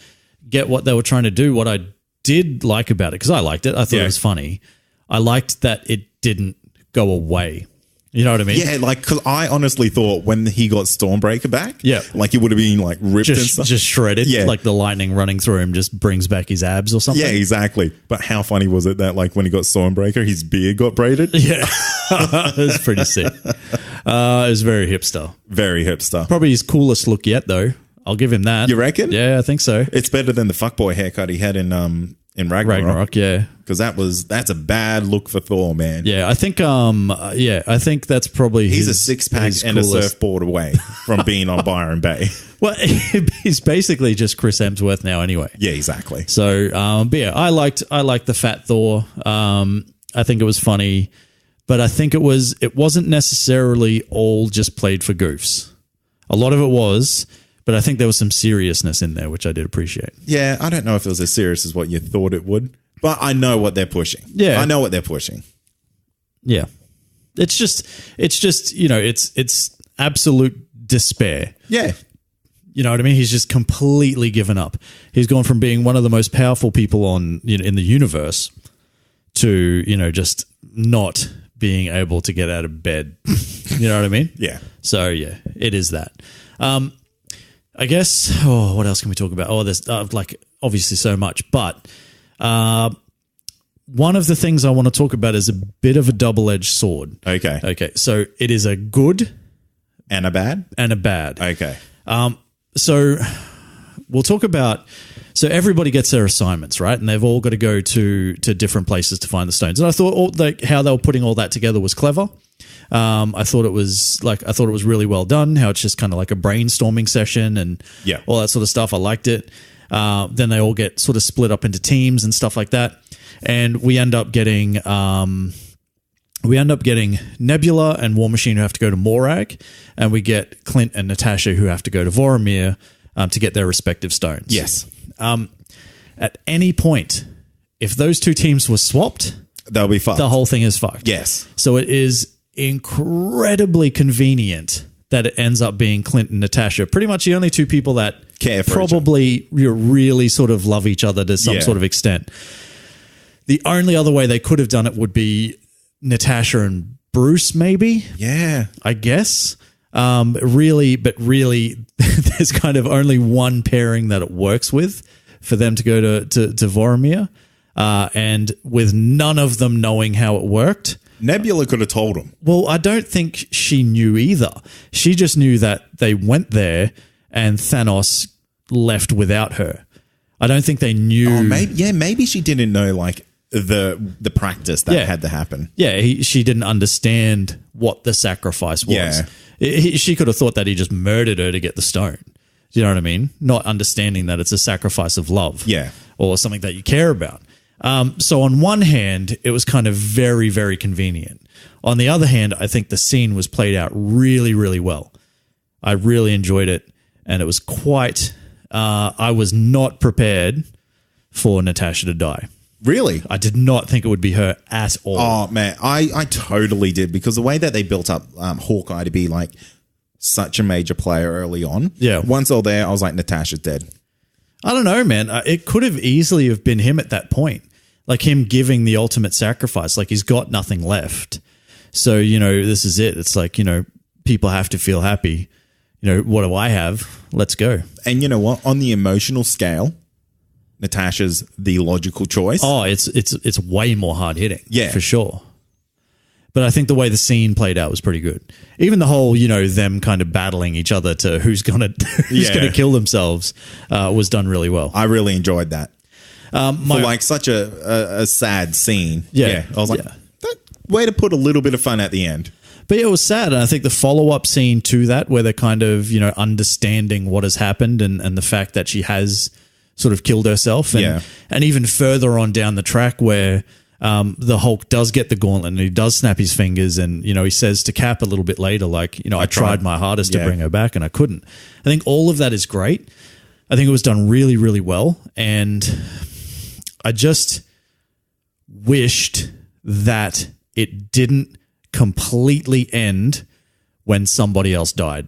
get what they were trying to do. What I did like about it, because I liked it. I thought it was funny. I liked that it didn't go away. You know what I mean? Yeah, like, because I honestly thought when he got Stormbreaker back, like he would have been like ripped and stuff. Just shredded. Yeah. Like the lightning running through him just brings back his abs or something. Yeah, exactly. But how funny was it that like when he got Stormbreaker, his beard got braided? Yeah. It was pretty sick. It was very hipster. Very hipster. Probably his coolest look yet, though. I'll give him that. You reckon? Yeah, I think so. It's better than the fuckboy haircut he had in Ragnarok. Yeah. Because that's a bad look for Thor, man. Yeah, I think I think that's probably he's a six-pack and a surfboard away from being on Byron Bay. Well, he's basically just Chris Hemsworth now anyway. Yeah, exactly. So, but yeah, I liked the fat Thor. I think it was funny, but I think it wasn't necessarily all just played for goofs. A lot of it was, but I think there was some seriousness in there, which I did appreciate. Yeah, I don't know if it was as serious as what you thought it would, but I know what they're pushing. Yeah. I know what they're pushing. Yeah. It's just, you know, it's absolute despair. Yeah. You know what I mean? He's just completely given up. He's gone from being one of the most powerful people in the universe to, you know, just not being able to get out of bed. You know what I mean? Yeah. So, yeah, it is that. I guess, what else can we talk about? There's like obviously so much, but one of the things I want to talk about is a bit of a double-edged sword. Okay. So it is a good and a bad? And a bad. Okay. So we'll talk about, so everybody gets their assignments, right? And they've all got to go to different places to find the stones. And I thought how they were putting all that together was clever. I thought it was really well done, how it's just kind of like a brainstorming session and all that sort of stuff. I liked it. Then they all get sort of split up into teams and stuff like that. And we end up getting Nebula and War Machine who have to go to Morag, and we get Clint and Natasha who have to go to Vormir to get their respective stones. Yes. At any point, if those two teams were swapped, they'll be fucked. The whole thing is fucked. Yes. So it is incredibly convenient that it ends up being Clint and Natasha, pretty much the only two people that care for probably really sort of love each other to some sort of extent. The only other way they could have done it would be Natasha and Bruce, maybe. Yeah. I guess. Really, there's kind of only one pairing that it works with for them to go to Vormir. And with none of them knowing how it worked. Nebula could have told him. Well, I don't think she knew either. She just knew that they went there and Thanos left without her. I don't think they knew. Oh, maybe she didn't know, like, the practice that had to happen. Yeah, she didn't understand what the sacrifice was. Yeah. She could have thought that he just murdered her to get the stone. Do you know what I mean? Not understanding that it's a sacrifice of love. Yeah. Or something that you care about. So on one hand, it was kind of very, very convenient. On the other hand, I think the scene was played out really, really well. I really enjoyed it. And it was quite... I was not prepared for Natasha to die. Really? I did not think it would be her at all. Oh, man. I totally did, because the way that they built up Hawkeye to be like such a major player early on. Yeah. Once all there, I was like, Natasha's dead. I don't know, man. It could have easily have been him at that point. Like him giving the ultimate sacrifice. Like he's got nothing left. So, you know, this is it. It's like, you know, people have to feel happy. You know, what do I have? Let's go. And you know what? On the emotional scale, Natasha's the logical choice. Oh, it's way more hard hitting. Yeah. For sure. But I think the way the scene played out was pretty good. Even the whole, you know, them kind of battling each other to who's gonna kill themselves was done really well. I really enjoyed that. For like such a sad scene. Yeah. I was like, that way to put a little bit of fun at the end. But it was sad. And I think the follow-up scene to that, where they're kind of, you know, understanding what has happened and the fact that she has sort of killed herself. And even further on down the track where the Hulk does get the gauntlet and he does snap his fingers, and, you know, he says to Cap a little bit later, like, you know, I tried my hardest to bring her back and I couldn't. I think all of that is great. I think it was done really, really well. And I just wished that it didn't completely end when somebody else died.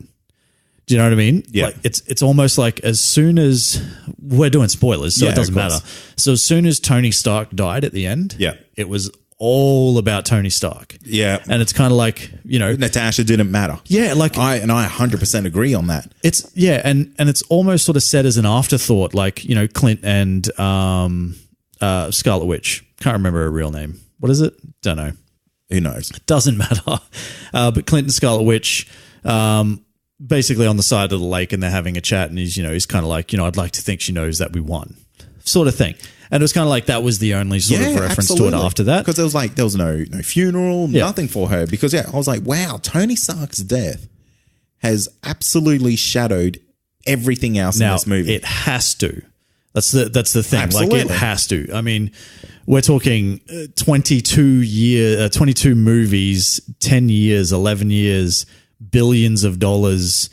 Do you know what I mean? Yeah. Like it's almost like as soon as we're doing spoilers, so it doesn't matter. So as soon as Tony Stark died at the end, it was all about Tony Stark. Yeah. And it's kind of like, you know, Natasha didn't matter. Yeah, like I 100% agree on that. It's and it's almost sort of said as an afterthought, like, you know, Clint and Scarlet Witch. Can't remember her real name. What is it? Don't know. Who knows? Doesn't matter. But Clint and Scarlet Witch, basically on the side of the lake, and they're having a chat, and he's kind of like, you know, I'd like to think she knows that we won, sort of thing. And it was kind of like that was the only sort of reference to it after that. Because there was no funeral, nothing for her. Because I was like, wow, Tony Stark's death has absolutely shadowed everything else in this movie. It has to. That's the thing. Absolutely. Like, it has to. I mean, we're talking 22 movies, 10 years, 11 years, billions of dollars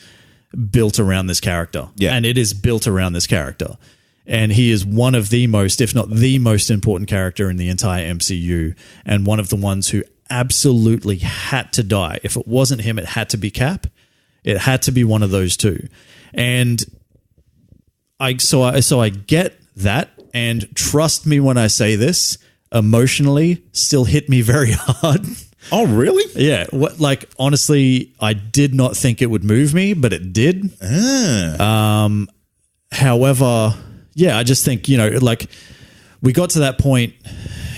built around this character. Yeah. And it is built around this character. And he is one of the most, if not the most important character in the entire MCU, and one of the ones who absolutely had to die. If it wasn't him, it had to be Cap. It had to be one of those two. And I get that, and trust me when I say this, emotionally still hit me very hard. Oh, really? Yeah. Like, honestly, I did not think it would move me, but it did. However, yeah, I just think, you know, like, we got to that point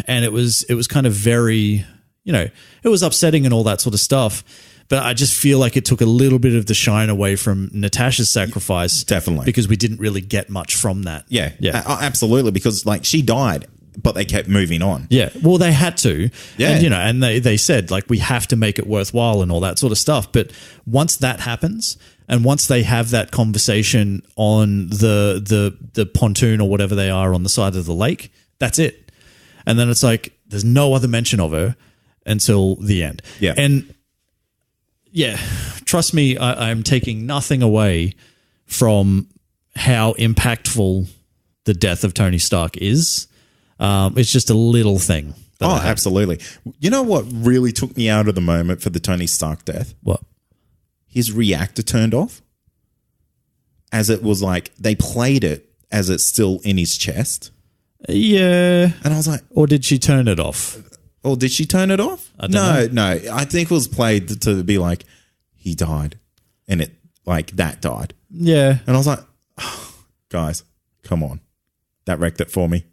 and it was kind of very, you know, it was upsetting and all that sort of stuff. But I just feel like it took a little bit of the shine away from Natasha's sacrifice. Definitely. Because we didn't really get much from that. Yeah. Absolutely. Because, like, she died, but they kept moving on. Yeah. Well, they had to. Yeah. And, you know, and they said, like, we have to make it worthwhile and all that sort of stuff. But once that happens, and once they have that conversation on the pontoon or whatever they are on the side of the lake, that's it. And then it's like, there's no other mention of her until the end. Yeah. And yeah, trust me, I'm taking nothing away from how impactful the death of Tony Stark is. It's just a little thing. Oh, absolutely. You know what really took me out of the moment for the Tony Stark death? What? His reactor turned off. As it was like, they played it as it's still in his chest. Yeah. And I was like... Or did she turn it off? Or did she turn it off? I don't know. No. I think it was played to be like, he died. And it, like, that died. Yeah. And I was like, oh, guys, come on. That wrecked it for me.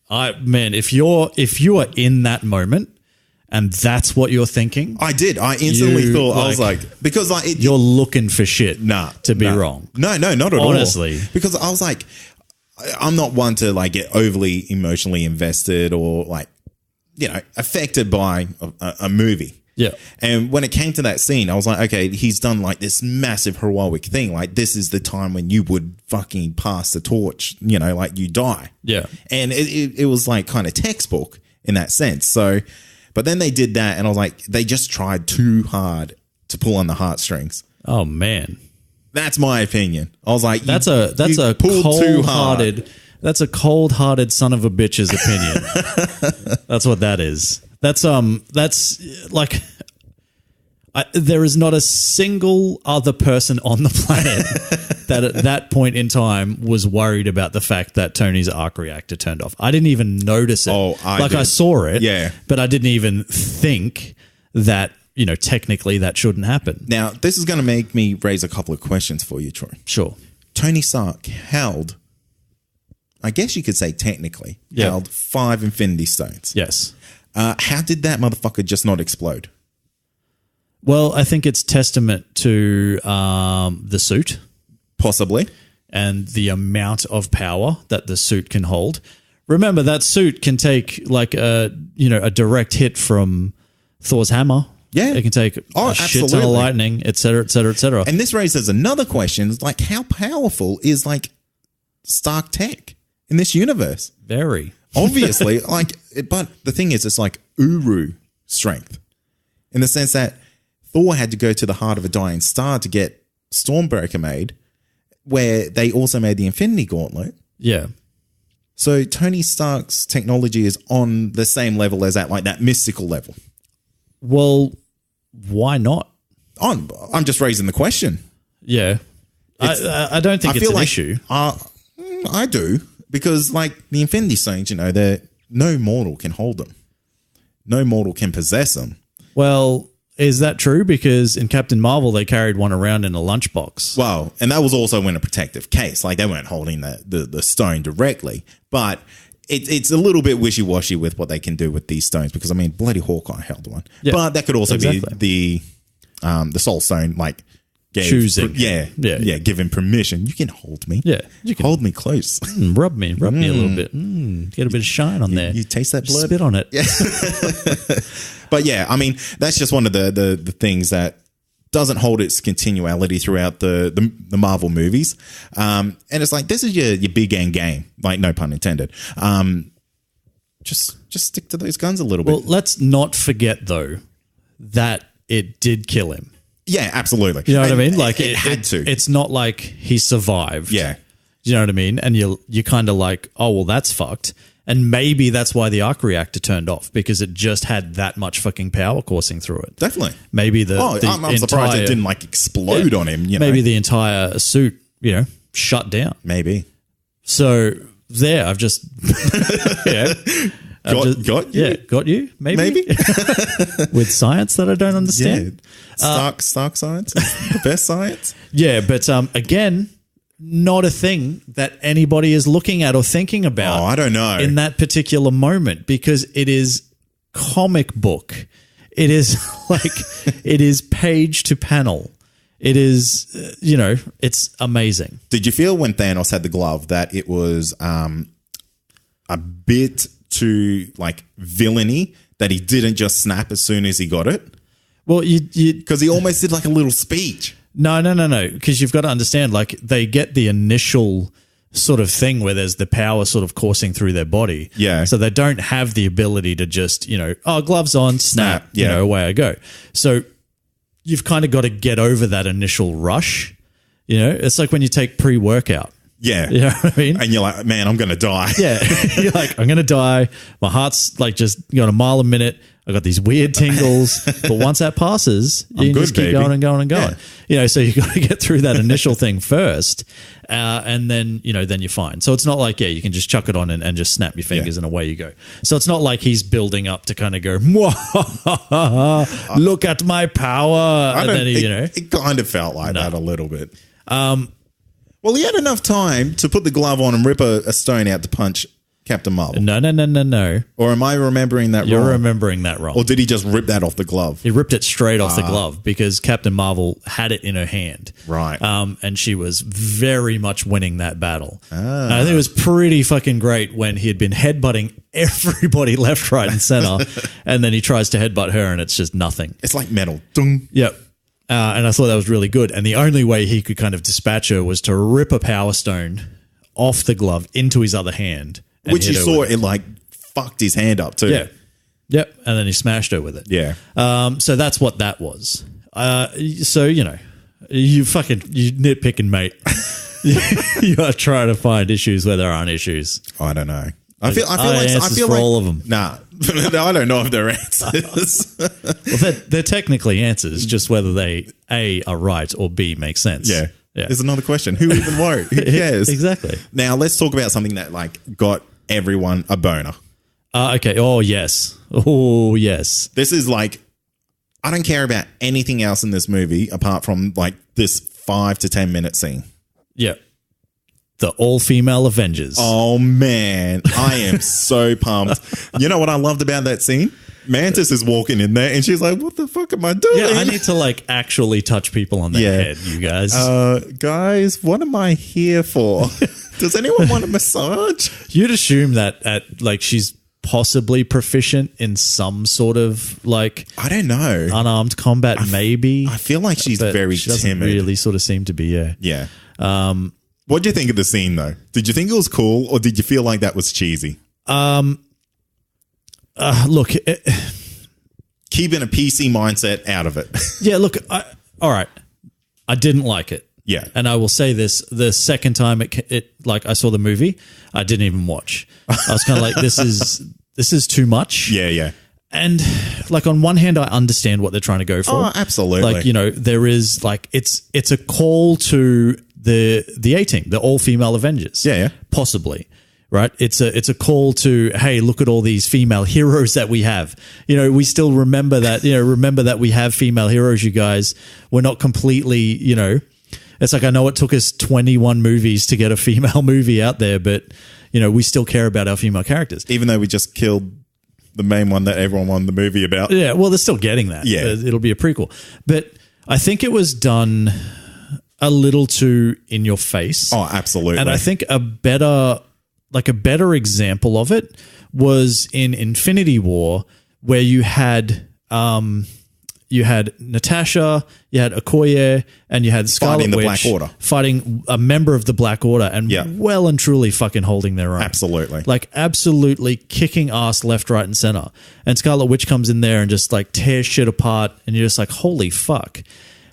Man, if you are in that moment and that's what you're thinking. I did. I instantly thought, I was like, because like... you're looking for shit to be wrong. wrong. No, not at all. Honestly. Because I was like... I'm not one to like get overly emotionally invested or like affected by a movie. Yeah. And when it came to that scene, I was like, okay, he's done like this massive heroic thing. Like, this is the time when you would fucking pass the torch, like you die. Yeah. And it was like kind of textbook in that sense. So, but then they did that, and I was like, they just tried too hard to pull on the heartstrings. Oh, man. That's my opinion. I was like, that's a cold-hearted. That's a cold-hearted son of a bitch's opinion. That's what that is. That's like, there is not a single other person on the planet that at that point in time was worried about the fact that Tony's arc reactor turned off. I didn't even notice it. Oh, I saw it, yeah, but I didn't even think that, technically that shouldn't happen. Now, this is going to make me raise a couple of questions for you, Troy. Sure. Tony Stark held, I guess you could say technically, held 5 Infinity Stones. Yes. How did that motherfucker just not explode? Well, I think it's testament to the suit. Possibly. And the amount of power that the suit can hold. Remember, that suit can take like a direct hit from Thor's hammer. Yeah. It can take a shit ton of lightning, et cetera, et cetera, et cetera. And this raises another question. Like, how powerful is like Stark tech in this universe? Very. Obviously, but the thing is, it's like Uru strength in the sense that Thor had to go to the heart of a dying star to get Stormbreaker made, where they also made the Infinity Gauntlet. Yeah. So Tony Stark's technology is on the same level as that mystical level. Well, why not? I'm just raising the question. Yeah. I don't think it's an issue. I do. Because, the Infinity Stones, no mortal can hold them. No mortal can possess them. Well, is that true? Because in Captain Marvel, they carried one around in a lunchbox. Well, and that was also in a protective case. They weren't holding the stone directly. But it's a little bit wishy-washy with what they can do with these stones. Because, bloody Hawkeye held one. Yeah, but that could also be the Soul Stone, choosing. Give him permission. You can hold me. Yeah. You can hold me close. Rub me a little bit. Get a bit of shine on there. You taste that blood? Spit on it. Yeah. But yeah, that's just one of the things that doesn't hold its continuality throughout the Marvel movies. And it's like, this is your big end game. No pun intended. Just stick to those guns a little bit. Well, let's not forget though that it did kill him. Yeah, absolutely. You know what I mean? It had to. It's not like he survived. Yeah. You know what I mean? And you're kind of like, oh, well, that's fucked. And maybe that's why the arc reactor turned off, because it just had that much fucking power coursing through it. Definitely. Maybe I'm surprised it didn't explode on him. Maybe the entire suit, shut down. Maybe. So there, I've just got you. Yeah, got you. Maybe. With science that I don't understand. Yeah. Stark science, the best science. Yeah, but again, not a thing that anybody is looking at or thinking about. Oh, I don't know. In that particular moment, because it is comic book. It is it is page to panel. It is, it's amazing. Did you feel when Thanos had the glove that it was a bit too villainy, that he didn't just snap as soon as he got it? Well, because he almost did a little speech. No. Because you've got to understand, they get the initial sort of thing where there's the power sort of coursing through their body. Yeah. So they don't have the ability to just, gloves on, snap, yeah. Away I go. So you've kind of got to get over that initial rush. It's like when you take pre-workout. Yeah. You know what I mean? And you're like, man, I'm going to die. Yeah. You're like, I'm going to die. My heart's just going a mile a minute. I got these weird tingles, but once that passes, you can just keep going and going and going. Yeah. So you got to get through that initial thing first, and then then you're fine. So it's not like you can just chuck it on and just snap your fingers and away you go. So it's not like he's building up to kind of go, look at my power, and then it kind of felt like that a little bit. Well, he had enough time to put the glove on and rip a stone out to punch Captain Marvel? No. Or am I remembering that You're wrong? remembering that wrong. Or did he just rip that off the glove? He ripped it straight off the glove because Captain Marvel had it in her hand. Right. And she was very much winning that battle. And I think it was pretty fucking great when he had been headbutting everybody left, right, and center. And then he tries to headbutt her and it's just nothing. It's like metal. Dung. Yep. And I thought that was really good. And the only way he could kind of dispatch her was to rip a Power Stone off the glove into his other hand. Which you saw, it like fucked his hand up too. Yeah. Yep. And then he smashed her with it. Yeah. So that's what that was. So, you nitpicking, mate. You are trying to find issues where there aren't issues. I don't know. I feel like all of them. Nah, I don't know if they're answers. Well, they're technically answers, just whether they A are right or B make sense. Yeah. There's another question. Who even wrote? Who cares? Exactly. Now let's talk about something that like got everyone a boner. Okay. Oh yes. This is like, I don't care about anything else in this movie apart from like this 5 to 10 minute scene. Yeah. The all-female Avengers. Oh, man. I am so pumped. You know what I loved about that scene? Mantis is walking in there and she's like, what the fuck am I doing? Yeah, I need to like actually touch people on the head, you guys. Guys, what am I here for? Does anyone want a massage? You'd assume that like she's possibly proficient in some sort of like, I don't know, unarmed combat, maybe. I feel like she's very she doesn't timid. really sort of seem to be, Yeah. What do you think of the scene, though? Did you think it was cool, or did you feel like that was cheesy? Look, keeping a PC mindset out of it. Yeah, look, all right. I didn't like it. Yeah. And I will say this, the second time it like I saw the movie, I didn't even watch. I was kind of like, this is too much. Yeah. And like on one hand, I understand what they're trying to go for. Oh, absolutely. Like, there is like, it's a call to the A-Team, the all-female Avengers. Yeah. Possibly. Right. It's a call to, hey, look at all these female heroes that we have. We still remember that, remember that we have female heroes, you guys. We're not completely, it's like, I know it took us 21 movies to get a female movie out there, but, we still care about our female characters. Even though we just killed the main one that everyone wanted the movie about. Yeah. Well, they're still getting that. Yeah. It'll be a prequel. But I think it was done a little too in your face. Oh, absolutely. And I think a better example of it was in Infinity War, where you had Natasha, you had Okoye, and you had Scarlet fighting the Witch Black Order, fighting a member of the Black Order, and well and truly fucking holding their own. Absolutely, like absolutely kicking ass left, right, and center. And Scarlet Witch comes in there and just like tears shit apart, and you're just like, holy fuck.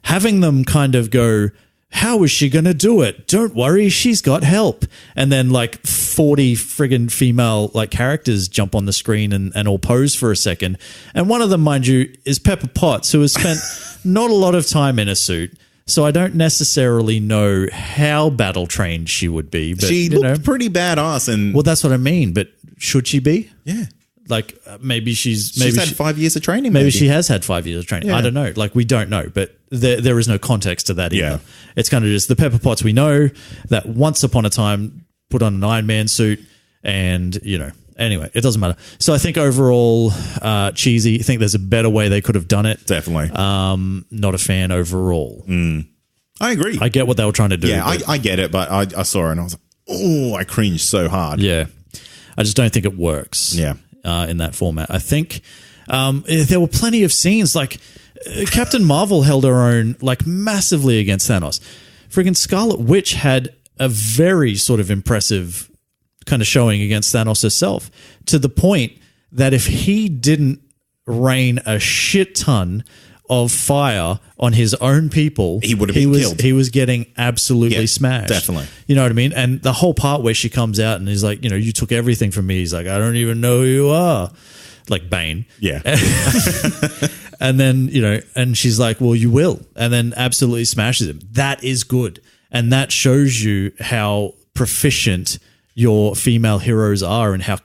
Having them kind of go, how is she going to do it? Don't worry, she's got help. And then like 40 friggin' female like characters jump on the screen and all pose for a second. And one of them, mind you, is Pepper Potts, who has spent not a lot of time in a suit. So I don't necessarily know how battle trained she would be. But she looked pretty badass. And well, that's what I mean. But should she be? Yeah. Like maybe she's had 5 years of training. Maybe she has had 5 years of training. Yeah. I don't know. Like we don't know, but there is no context to that either. Yeah. It's kind of just the Pepper Potts we know that once upon a time put on an Iron Man suit, and anyway, it doesn't matter. So I think overall cheesy. I think there's a better way they could have done it. Definitely. Not a fan overall. I agree. I get what they were trying to do. Yeah, I get it, but I saw it and I was like, oh, I cringed so hard. Yeah. I just don't think it works. Yeah. In that format. I think there were plenty of scenes like Captain Marvel held her own like massively against Thanos. Friggin' Scarlet Witch had a very sort of impressive kind of showing against Thanos herself, to the point that if he didn't rain a shit ton of fire on his own people, he would have been killed. He was getting absolutely smashed. Definitely. You know what I mean? And the whole part where she comes out and he's like, you took everything from me. He's like, I don't even know who you are. Like Bane. Yeah. And then, and she's like, well, you will. And then absolutely smashes him. That is good. And that shows you how proficient your female heroes are and how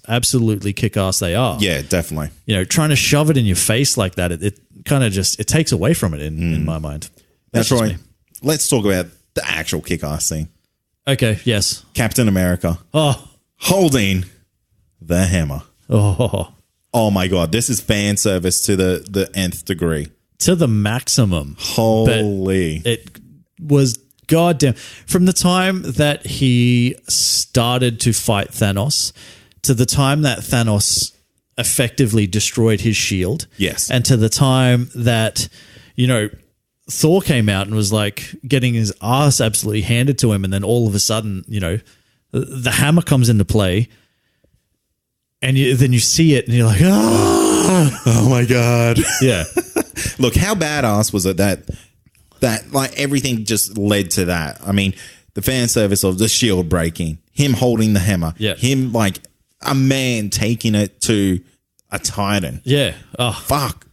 absolutely kick-ass they are. Yeah, definitely. Trying to shove it in your face like that, it kind of just, it takes away from it in my mind. That's right. Let's talk about the actual kick-ass scene. Okay, yes. Captain America. Oh, holding the hammer. Oh, my God. This is fan service to the nth degree. To the maximum. Holy. But it was goddamn. From the time that he started to fight Thanos to the time that Thanos effectively destroyed his shield. Yes. And to the time that, Thor came out and was like getting his ass absolutely handed to him. And then all of a sudden, the hammer comes into play. And then you see it and you're like, oh my God. Yeah. Look, how badass was it that like everything just led to that? I mean, the fan service of the shield breaking, him holding the hammer, him like a man taking it to a titan. Yeah. Oh, fuck.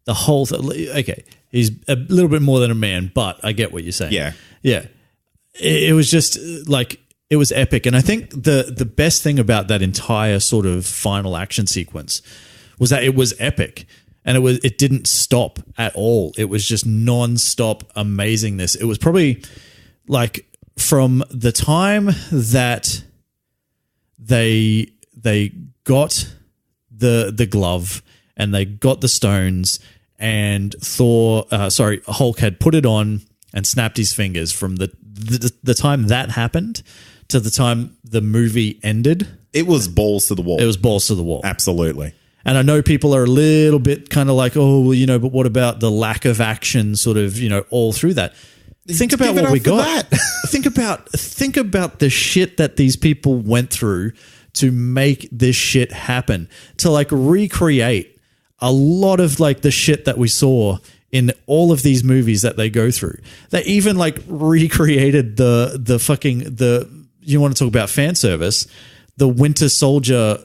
The whole thing. Okay. He's a little bit more than a man, but I get what you're saying. Yeah. Yeah. It was just like, it was epic. And I think the best thing about that entire sort of final action sequence was that it was epic. And it didn't stop at all. It was just non-stop amazingness. It was probably like from the time that they got the glove and they got the stones and Hulk had put it on and snapped his fingers, from the time that happened to the time the movie ended. It was balls to the wall. It was balls to the wall. Absolutely. And I know people are a little bit kind of like, oh, well, but what about the lack of action sort of, all through that? Think about what we got. think about the shit that these people went through to make this shit happen, to like recreate a lot of like the shit that we saw in all of these movies that they go through. They even like recreated the you want to talk about fan service, the Winter Soldier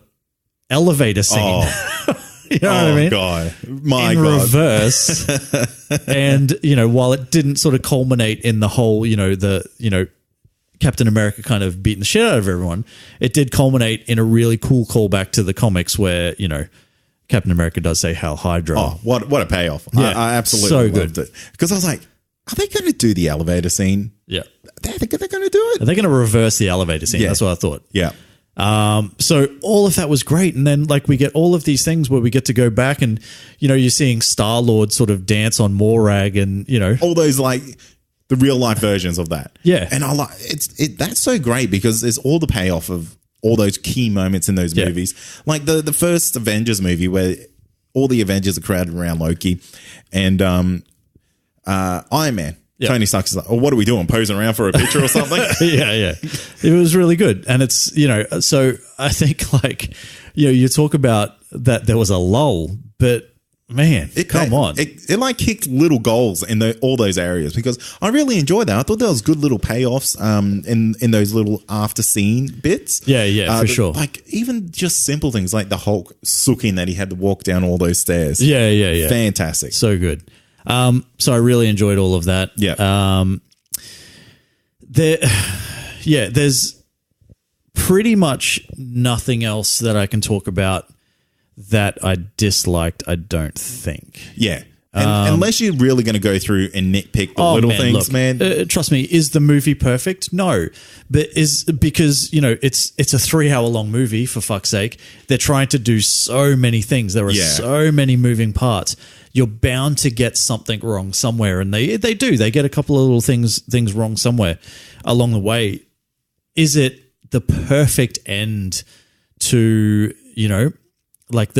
elevator scene. Oh. You know what I mean? God. In reverse. And, while it didn't sort of culminate in the whole, Captain America kind of beating the shit out of everyone, it did culminate in a really cool callback to the comics where, Captain America does say Hail Hydra. Oh, what a payoff. Yeah, I absolutely loved good. it. Because I was like, are they going to do the elevator scene? Yeah. They're going to do it? Are they going to reverse the elevator scene? Yeah. That's what I thought. Yeah. So all of that was great. And then like we get all of these things where we get to go back and, you're seeing Star-Lord sort of dance on Morag and, all those like the real life versions of that. Yeah. And I like that's so great because there's all the payoff of all those key moments in those movies. Like the first Avengers movie where all the Avengers are crowded around Loki and Iron Man. Yep. Tony Stark is like, oh, what are we doing? Posing around for a picture or something? Yeah. It was really good. And it's, so I think like, you talk about that there was a lull, but man, come on. It like kicked little goals in all those areas because I really enjoyed that. I thought there was good little payoffs in those little after scene bits. Yeah, for sure. Like even just simple things like the Hulk sooking that he had to walk down all those stairs. Yeah. Fantastic. So good. So I really enjoyed all of that. Yeah. There's pretty much nothing else that I can talk about that I disliked, I don't think. Yeah. And unless you're really going to go through and nitpick the little things, look, man. Trust me, is the movie perfect? No. But because, it's a 3-hour long movie, for fuck's sake. They're trying to do so many things. There are so many moving parts. You're bound to get something wrong somewhere. And they do. They get a couple of little things wrong somewhere along the way. Is it the perfect end to, like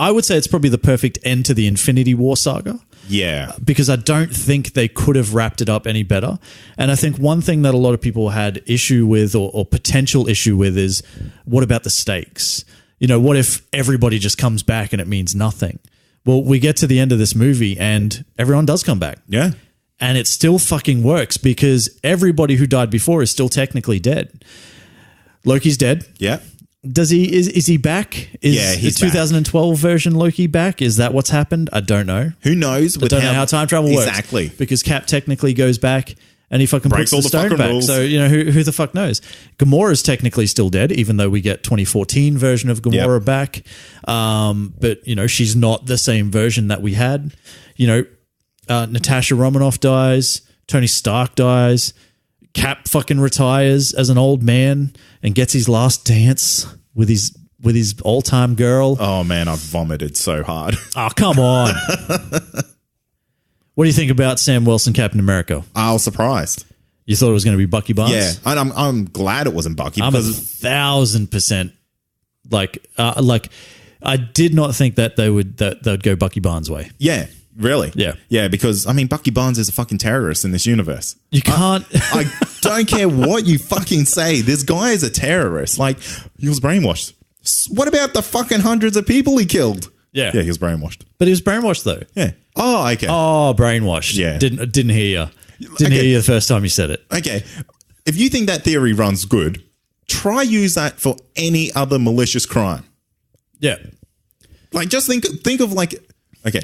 I would say it's probably the perfect end to the Infinity War saga. Yeah. Because I don't think they could have wrapped it up any better. And I think one thing that a lot of people had issue with or potential issue with is, what about the stakes? What if everybody just comes back and it means nothing? Well, we get to the end of this movie and everyone does come back. Yeah. And it still fucking works because everybody who died before is still technically dead. Loki's dead. Yeah. Is he back? Is he's the 2012 version Loki back? Is that what's happened? I don't know. Who knows? I don't know how time travel works. Exactly. Because Cap technically goes back and he fucking breaks puts the stone back. Rules. So, who the fuck knows? Gamora's technically still dead, even though we get 2014 version of Gamora back. But, she's not the same version that we had. Natasha Romanoff dies. Tony Stark dies. Cap fucking retires as an old man and gets his last dance with his all-time girl. Oh, man, I vomited so hard. Oh, come on. What do you think about Sam Wilson, Captain America? I was surprised. You thought it was going to be Bucky Barnes? Yeah, and I'm glad it wasn't Bucky. I'm 1,000% like I did not think that they'd go Bucky Barnes' way. Yeah, really? Yeah, because, I mean, Bucky Barnes is a fucking terrorist in this universe. You can't... I don't care what you fucking say. This guy is a terrorist. Like, he was brainwashed. What about the fucking hundreds of people he killed? Yeah. Yeah, he was brainwashed. But he was brainwashed, though. Yeah. Oh, okay. Oh, brainwashed. Yeah. Didn't hear you. Didn't hear you the first time you said it. Okay. If you think that theory runs good, try use that for any other malicious crime. Yeah. Like, just think of like, okay,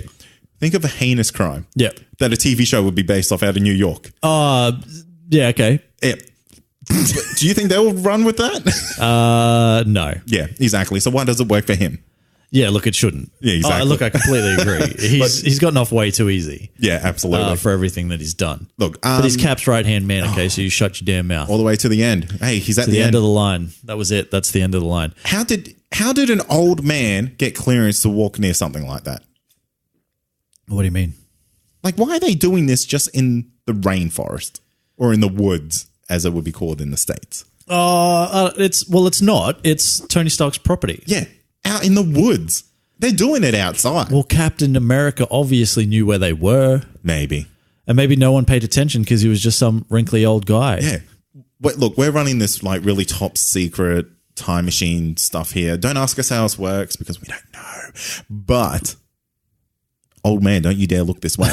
think of a heinous crime. Yeah. That a TV show would be based off out of New York. Yeah, okay. Yeah. Do you think they will run with that? No. Yeah, exactly. So why does it work for him? Yeah, look, it shouldn't. Yeah, exactly. Look, I completely agree. He's gotten off way too easy. Yeah, absolutely. For everything that he's done. Look, but he's Cap's right-hand man, okay, so you shut your damn mouth. All the way to the end. Hey, he's at the end of the line. That was it. That's the end of the line. How did an old man get clearance to walk near something like that? What do you mean? Like, why are they doing this just in the rainforest or in the woods, as it would be called in the States? It's not. It's Tony Stark's property. Yeah, out in the woods. They're doing it outside. Well, Captain America obviously knew where they were. Maybe. And maybe no one paid attention because he was just some wrinkly old guy. Yeah. But look, we're running this like really top secret time machine stuff here. Don't ask us how this works because we don't know. But, old man, don't you dare look this way.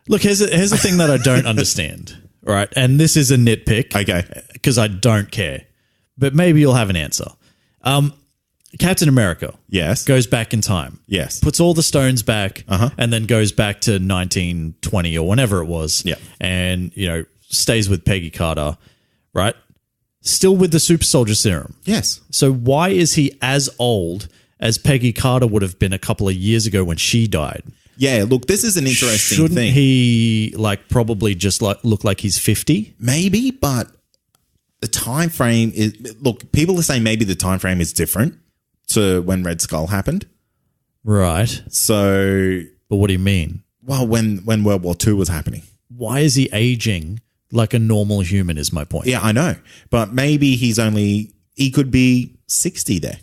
Look, here's the thing that I don't understand. Right. And this is a nitpick. Okay. Because I don't care. But maybe you'll have an answer. Captain America. Yes. Goes back in time. Yes. Puts all the stones back and then goes back to 1920 or whenever it was. Yeah. And, stays with Peggy Carter, right? Still with the super soldier serum. Yes. So why is he as old as Peggy Carter would have been a couple of years ago when she died? Yeah, look, this is an interesting thing. Shouldn't he probably just look like he's 50? Maybe, but the time frame is, look, people are saying maybe the time frame is different to when Red Skull happened. Right. So, but what do you mean? Well, when World War II was happening. Why is he aging like a normal human is my point. Yeah, I know. But maybe he could be 60 there.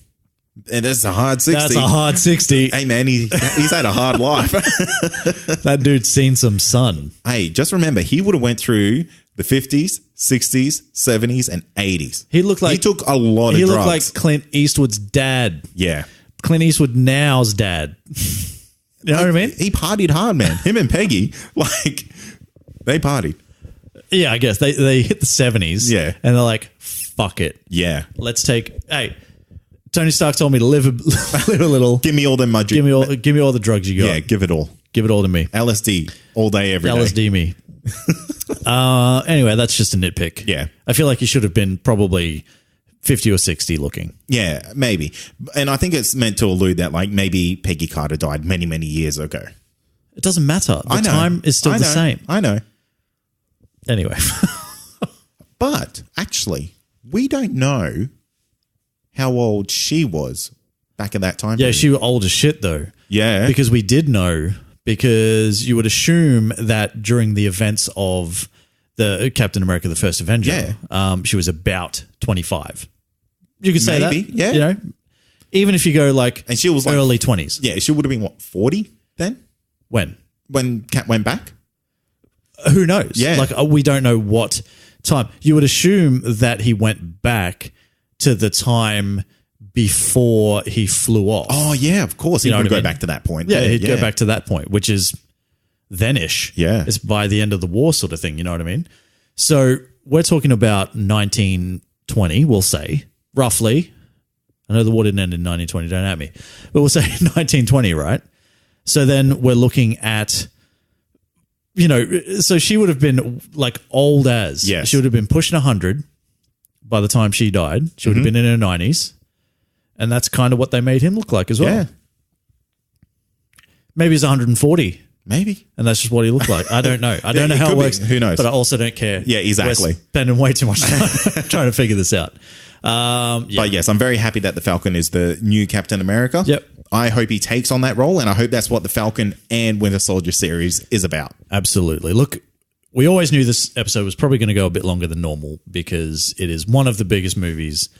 And that's a hard 60. That's a hard 60. Hey, man, he's had a hard life. That dude's seen some sun. Hey, just remember, he would have went through the 50s, 60s, 70s, and 80s. He took a lot of drugs. He looked like Clint Eastwood's dad. Yeah. Clint Eastwood now's dad. You know what I mean? He partied hard, man. Him and Peggy, they partied. Yeah, I guess. They hit the 70s. Yeah. And they're like, fuck it. Yeah. Hey, Tony Stark told me to live a little. Give me all the mud. Give me all the drugs you got. Yeah, give it all. Give it all to me. LSD all day, every day. LSD me. Anyway, that's just a nitpick. Yeah. I feel like he should have been probably 50 or 60 looking. Yeah, maybe. And I think it's meant to allude that maybe Peggy Carter died many, many years ago. It doesn't matter. The I know. time is still the same. I know. Anyway. But actually, we don't know how old she was back at that time. Yeah, she was old as shit though. Yeah. Because we did know, because you would assume that during the events of the Captain America, the First Avenger, she was about 25. You could say maybe, that. Yeah. You know, even if you go and she was early 20s. Yeah, she would have been 40 then? When Cap went back? Who knows? Yeah. We don't know what time. You would assume that he went back to the time before he flew off. Oh, yeah, of course. He would go back to that point. Yeah, he'd go back to that point, which is then-ish. Yeah. It's by the end of the war sort of thing, you know what I mean? So we're talking about 1920, we'll say, roughly. I know the war didn't end in 1920, don't at me. But we'll say 1920, right? So then we're looking at, so she would have been old as. Yes. She would have been pushing 100 by the time she died. She would have been in her 90s. And that's kind of what they made him look like as well. Yeah. Maybe he's 140 Maybe. And that's just what he looked like. I don't know. I don't know how it works. Who knows? But I also don't care. Yeah, exactly. We're spending way too much time trying to figure this out. Yeah. But yes, I'm very happy that the Falcon is the new Captain America. Yep. I hope he takes on that role, and I hope that's what the Falcon and Winter Soldier series is about. Absolutely. Look, we always knew this episode was probably going to go a bit longer than normal because it is one of the biggest movies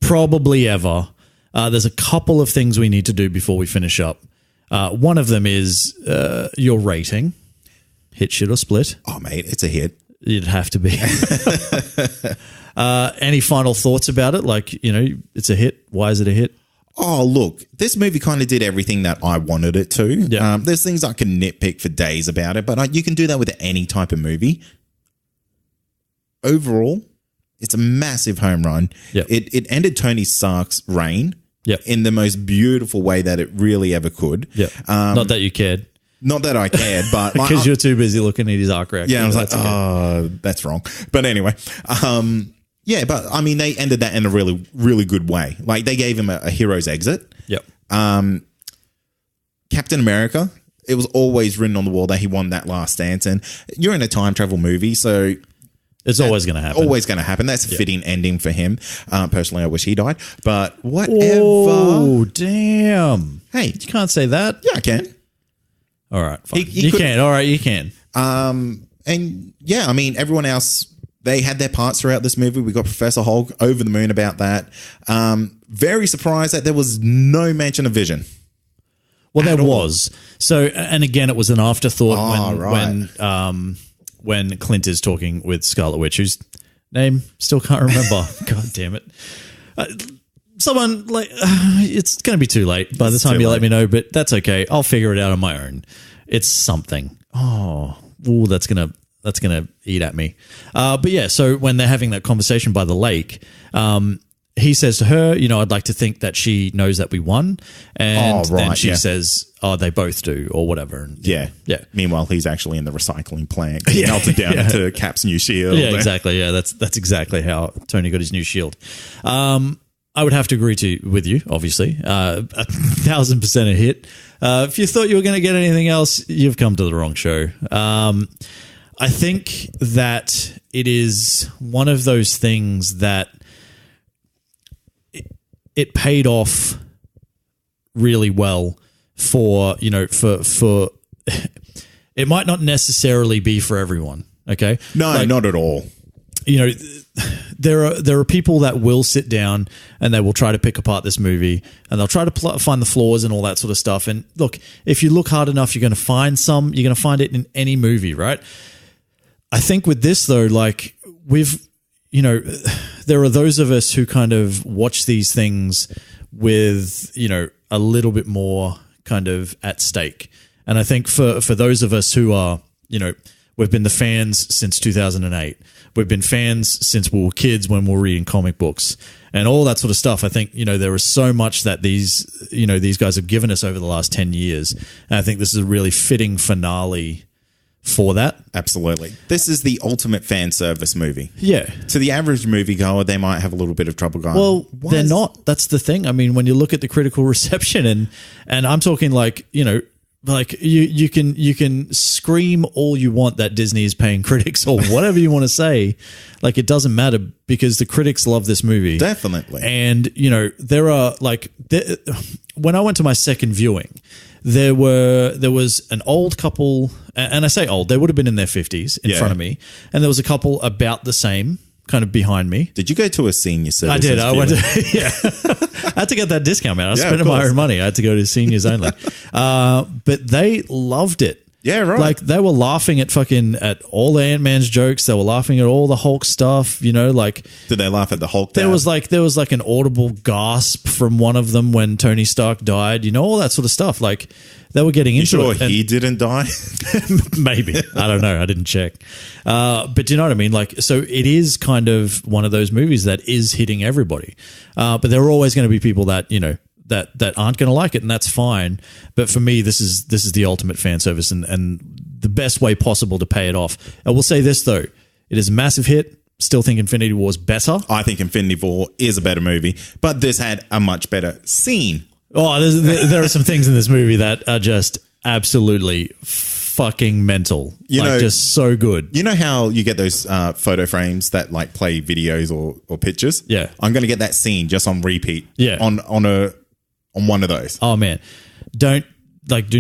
probably ever. There's a couple of things we need to do before we finish up. One of them is your rating. Hit, shit, or split. Oh, mate, it's a hit. It'd have to be. Any final thoughts about it? Like, it's a hit. Why is it a hit? Oh, look, this movie kind of did everything that I wanted it to. Yeah. There's things I can nitpick for days about it, but you can do that with any type of movie. Overall, it's a massive home run. Yep. It ended Tony Stark's reign in the most beautiful way that it really ever could. Yeah. Not that you cared. Not that I cared, but... Because you're too busy looking at his arc reaction. Yeah, I was like, that's wrong. But anyway... yeah, but I mean, they ended that in a really, really good way. Like, they gave him a hero's exit. Yep. Captain America, it was always written on the wall that he won that last dance. And you're in a time travel movie, so... It's always going to happen. Always going to happen. That's a fitting ending for him. Personally, I wish he died. But whatever. Oh, damn. Hey. You can't say that. Yeah, I can. All right, fine. You can. All right, you can. And yeah, I mean, everyone else... They had their parts throughout this movie. We got Professor Hulk over the moon about that. Very surprised that there was no mention of Vision. Well, there was. So, and again, it was an afterthought when Clint is talking with Scarlet Witch, whose name still can't remember. God damn it. Someone it's going to be too late by the time you let me know, but that's okay. I'll figure it out on my own. It's something. That's going to eat at me. But yeah, so when they're having that conversation by the lake, he says to her, I'd like to think that she knows that we won. And then she says, they both do or whatever. And, yeah. Meanwhile, he's actually in the recycling plant. He melted down into Cap's new shield. Yeah, exactly. Yeah, that's exactly how Tony got his new shield. I would have to agree with you, obviously. 1,000% a hit. If you thought you were going to get anything else, you've come to the wrong show. I think that it is one of those things that it paid off really well for it might not necessarily be for everyone. Okay. No, not at all. There are people that will sit down and they will try to pick apart this movie and they'll try to find the flaws and all that sort of stuff. And look, if you look hard enough, you're going to find you're going to find it in any movie, right? I think with this though, like there are those of us who kind of watch these things with, a little bit more kind of at stake. And I think for those of us who are, we've been the fans since 2008. We've been fans since we were kids when we were reading comic books and all that sort of stuff. I think, there is so much that these guys have given us over the last 10 years. And I think this is a really fitting finale for that. Absolutely. This is the ultimate fan service movie. Yeah. To the average moviegoer, they might have a little bit of trouble going, well, they're not. That's the thing. I mean, when you look at the critical reception and I'm talking like, you can scream all you want that Disney is paying critics or whatever you want to say. Like, it doesn't matter because the critics love this movie. Definitely. And, there are when I went to my second viewing, there was an old couple, and I say old, they would have been in their 50s in front of me, and there was a couple about the same kind of behind me. Did you go to a senior service? I did. I went to, I had to get that discount, man. I was spending my own money. I had to go to seniors only. But they loved it. Yeah, right. Like, they were laughing at all the Ant-Man's jokes. They were laughing at all the Hulk stuff, Did they laugh at the Hulk? There was like an audible gasp from one of them when Tony Stark died, all that sort of stuff. Like, they were getting into it. He didn't die? Maybe. I don't know. I didn't check. But do you know what I mean? Like, so it is kind of one of those movies that is hitting everybody. But there are always going to be people that, that aren't going to like it, and that's fine. But for me, this is the ultimate fan service and the best way possible to pay it off. I will say this, though. It is a massive hit. Still think Infinity War is better. I think Infinity War is a better movie, but this had a much better scene. Oh, there are some things in this movie that are just absolutely fucking mental. You know, just so good. You know how you get those photo frames that like play videos or pictures? Yeah. I'm going to get that scene just on repeat. Yeah. On one of those. Oh man, do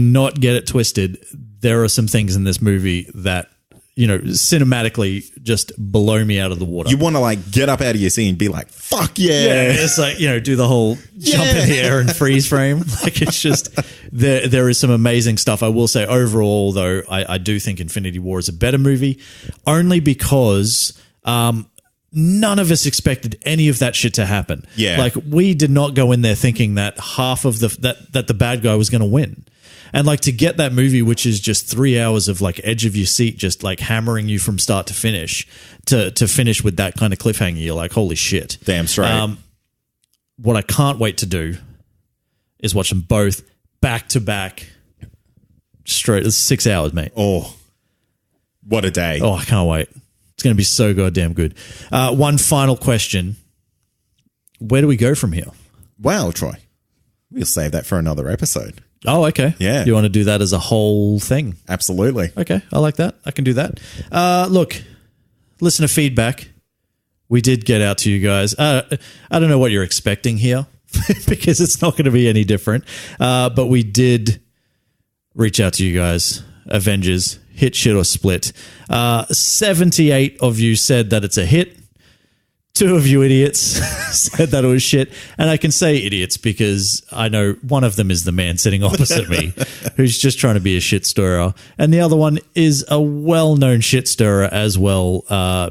not get it twisted. There are some things in this movie that, you know, cinematically just blow me out of the water. You want to like get up out of your seat and be like, fuck yeah. Yeah, it's like, you know, do the whole jump in the air and freeze frame. Like, it's just, there is some amazing stuff. I will say overall, though, I do think Infinity War is a better movie, only because none of us expected any of that shit to happen. Yeah. Like, we did not go in there thinking that half of that the bad guy was going to win. And like, to get that movie, which is just 3 hours of like edge of your seat, just like hammering you from start to finish, to finish with that kind of cliffhanger, you're like, holy shit. Damn straight. What I can't wait to do is watch them both back to back straight. It's 6 hours, mate. Oh, what a day. Oh, I can't wait. It's going to be so goddamn good. One final question. Where do we go from here? Wow, Troy. We'll save that for another episode. Oh, okay. Yeah. You want to do that as a whole thing? Absolutely. Okay, I like that. I can do that. Look, listener feedback. We did get out to you guys. I don't know what you're expecting here because it's not going to be any different. But we did reach out to you guys. Avengers, hit, shit, or split. 78 of you said that it's a hit. 2 of you idiots said that it was shit. And I can say idiots because I know one of them is the man sitting opposite me who's just trying to be a shit stirrer. And the other one is a well-known shit stirrer as well,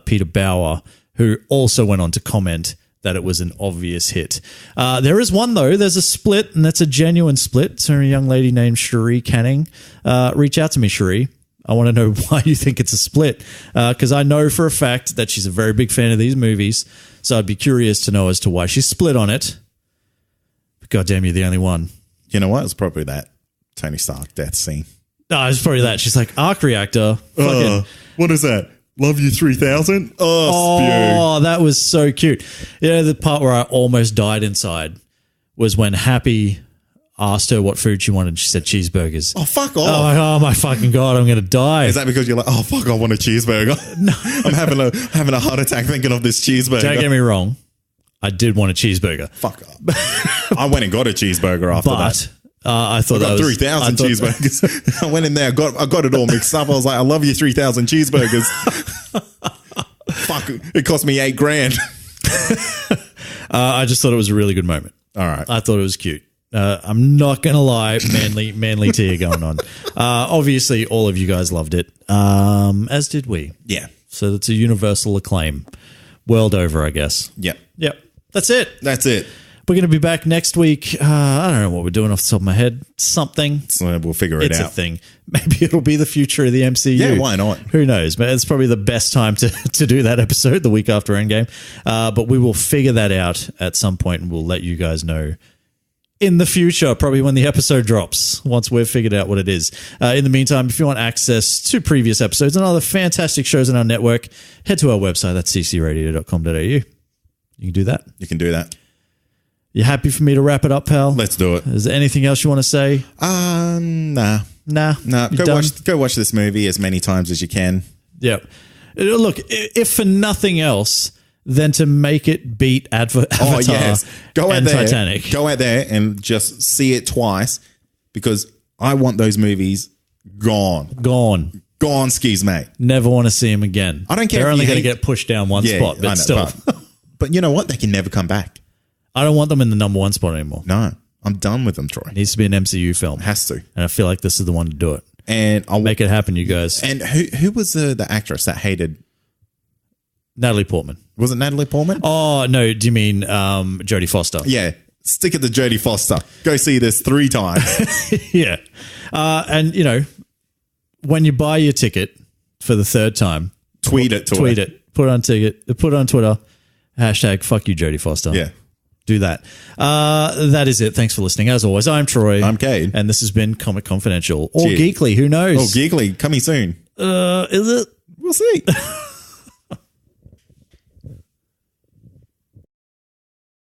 Peter Bauer, who also went on to comment that it was an obvious hit. There is one, though. There's a split, and that's a genuine split. So a young lady named Cherie Canning. Reach out to me, Cherie. I want to know why you think it's a split, because I know for a fact that she's a very big fan of these movies, so I'd be curious to know as to why she's split on it. But goddamn, you're the only one. You know what? It's probably that Tony Stark death scene. No, it's probably that. She's like, arc reactor. Fucking, what is that? Love you 3000? oh, that was so cute. You know, the part where I almost died inside was when Happy asked her what food she wanted. She said cheeseburgers. Oh, fuck off. Oh my fucking God, I'm going to die. Is that because you're like, oh, fuck, I want a cheeseburger? No. I'm having a heart attack thinking of this cheeseburger. Don't get me wrong. I did want a cheeseburger. Fuck up. I went and got a cheeseburger after that. I thought I got that was 3,000 cheeseburgers. I went in there, I got it all mixed up. I was like, I love you 3,000 cheeseburgers. Fuck, it cost me $8,000. I just thought it was a really good moment. All right. I thought it was cute. I'm not going to lie, manly tear going on. Obviously, all of you guys loved it, as did we. Yeah. So it's a universal acclaim. World over, I guess. Yep. Yep. That's it. That's it. We're going to be back next week. I don't know what we're doing off the top of my head. Something. So we'll figure it out. It's a thing. Maybe it'll be the future of the MCU. Yeah, why not? Who knows? But it's probably the best time to do that episode, the week after Endgame. But we will figure that out at some point, and we'll let you guys know in the future, probably when the episode drops, once we've figured out what it is. In the meantime, if you want access to previous episodes and other fantastic shows in our network, head to our website. That's ccradio.com.au. You can do that. You can do that. You happy for me to wrap it up, pal? Let's do it. Is there anything else you want to say? Nah. Nah. Go watch this movie as many times as you can. Yeah. Look, if for nothing else, then to make it beat Avatar Go out and there, Titanic. Go out there and just see it twice, because I want those movies gone. Gone skis, mate. Never want to see them again. I don't care. They're if only you going to hate- get pushed down one spot, but I know, still. But you know what? They can never come back. I don't want them in the number one spot anymore. No, I'm done with them, Troy. It needs to be an MCU film. Has to. And I feel like this is the one to do it. And I'll Make it happen, you guys. And who was the actress that hated? Natalie Portman. Was it Natalie Portman? Oh, no. Do you mean Jodie Foster? Yeah. Stick it to Jodie Foster. Go see this 3 times. Yeah. And, you know, when you buy your ticket for the 3rd time, Tweet it. Put it on Twitter. Hashtag fuck you, Jodie Foster. Yeah. Do that. That is it. Thanks for listening. As always, I'm Troy. I'm Cade. And this has been Comic Confidential. Or Cheers. Geekly. Who knows? Oh, Geekly. Coming soon. Is it? We'll see.